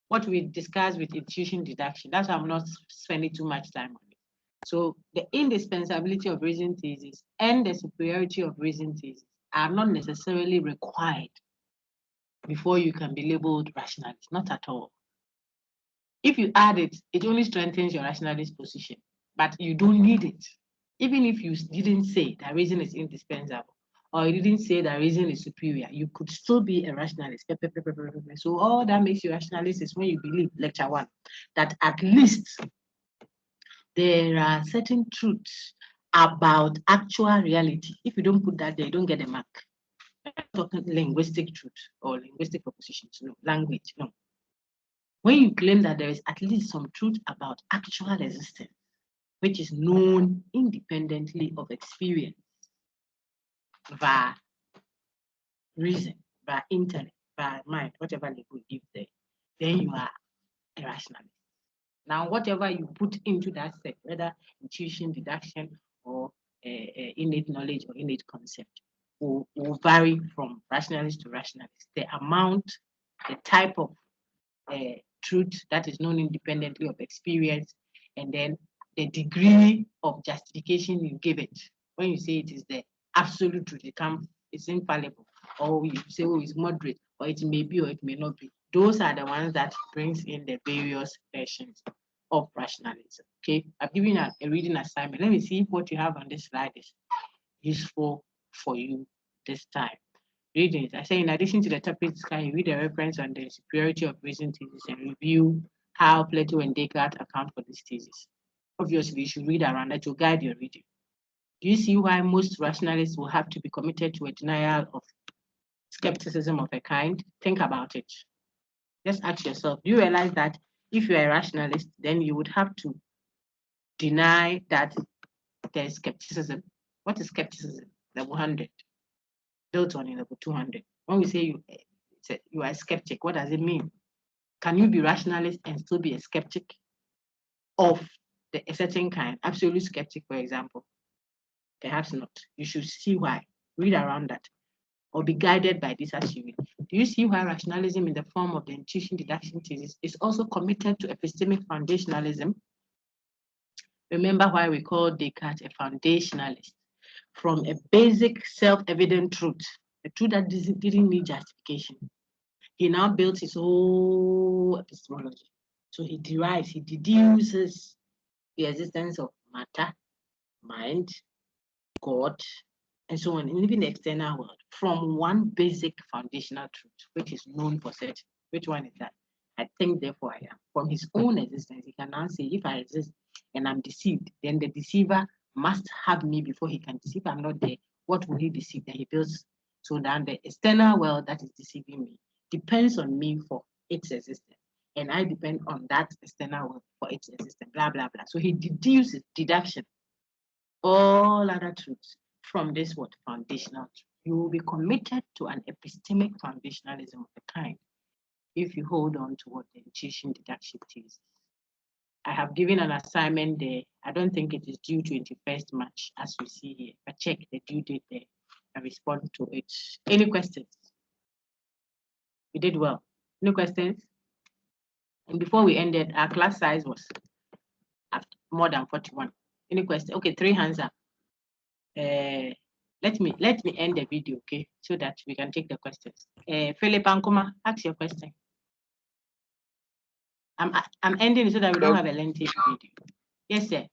what we discussed with intuition deduction. That's why I'm not spending too much time on it. So the indispensability of reason thesis and the superiority of reason thesis are not necessarily required before you can be labeled rationalist, not at all. If you add it, it only strengthens your rationalist position, but you don't need it. Even if you didn't say that reason is indispensable, or you didn't say that reason is superior, you could still be a rationalist. So all that makes you rationalist is when you believe, lecture 1, that at least there are certain truths about actual reality. If you don't put that there, you don't get a mark. I'm not talking linguistic truth or linguistic propositions, no, language, no. when you claim that there is at least some truth about actual existence, which is known independently of experience via reason, via intellect, via mind, whatever they could give there, then you are a rationalist. Now, whatever you put into that set, whether intuition, deduction, or innate knowledge or innate concept, will vary from rationalist to rationalist. The amount, the type of truth that is known independently of experience, and then the degree of justification you give it. When you say it is the absolute truth, it's infallible, or you say, oh, it's moderate, or it may be, or it may not be. Those are the ones that brings in the various versions of rationalism. Okay, I've given a reading assignment. Let me see if what you have on this slide is useful for you this time. Reading it. I say, in addition to the topic discussion, you read a reference on the superiority of reason thesis and review how Plato and Descartes account for this thesis. Obviously, you should read around that to guide your reading. Do you see why most rationalists will have to be committed to a denial of skepticism of a kind? Think about it. Just ask yourself, do you realize that if you're a rationalist, then you would have to deny that there's skepticism? What is skepticism? Level 100. Built on in level 200. When we say you are a skeptic, what does it mean? Can you be rationalist and still be a skeptic of a certain kind? Absolute skeptic, for example. Perhaps not. You should see why. Read around that, or be guided by this as you read. Do you see why rationalism in the form of the intuition deduction thesis is also committed to epistemic foundationalism? Remember why we call Descartes a foundationalist. From a basic self-evident truth, a truth that didn't need justification, he now built his whole epistemology. So he deduces the existence of matter, mind, God, and so on, and even the external world from one basic foundational truth, which is known for certain. Which one is that? I think, therefore I am. From his own existence, he can now say, if I exist and I'm deceived, then the deceiver must have me before he can deceive. If I'm not there, what will he deceive? That he builds. So then the external world that is deceiving me depends on me for its existence. And I depend on that external world for its existence, blah, blah, blah. So he deduces deduction, all other truths from this what? Foundational truth. You will be committed to an epistemic foundationalism of the kind if you hold on to what the intuition deduction thesis. I have given an assignment there. I don't think it is due 21st March as you see here, but check the due date there and respond to it. Any questions? You did well. Any questions? And before we ended, our class size was more than 41. Any questions? Okay, 3 hands up. Let me end the video, okay, so that we can take the questions. Philip Ankuma, ask your question. I'm ending so that we don't have a lengthy video. Yes, sir.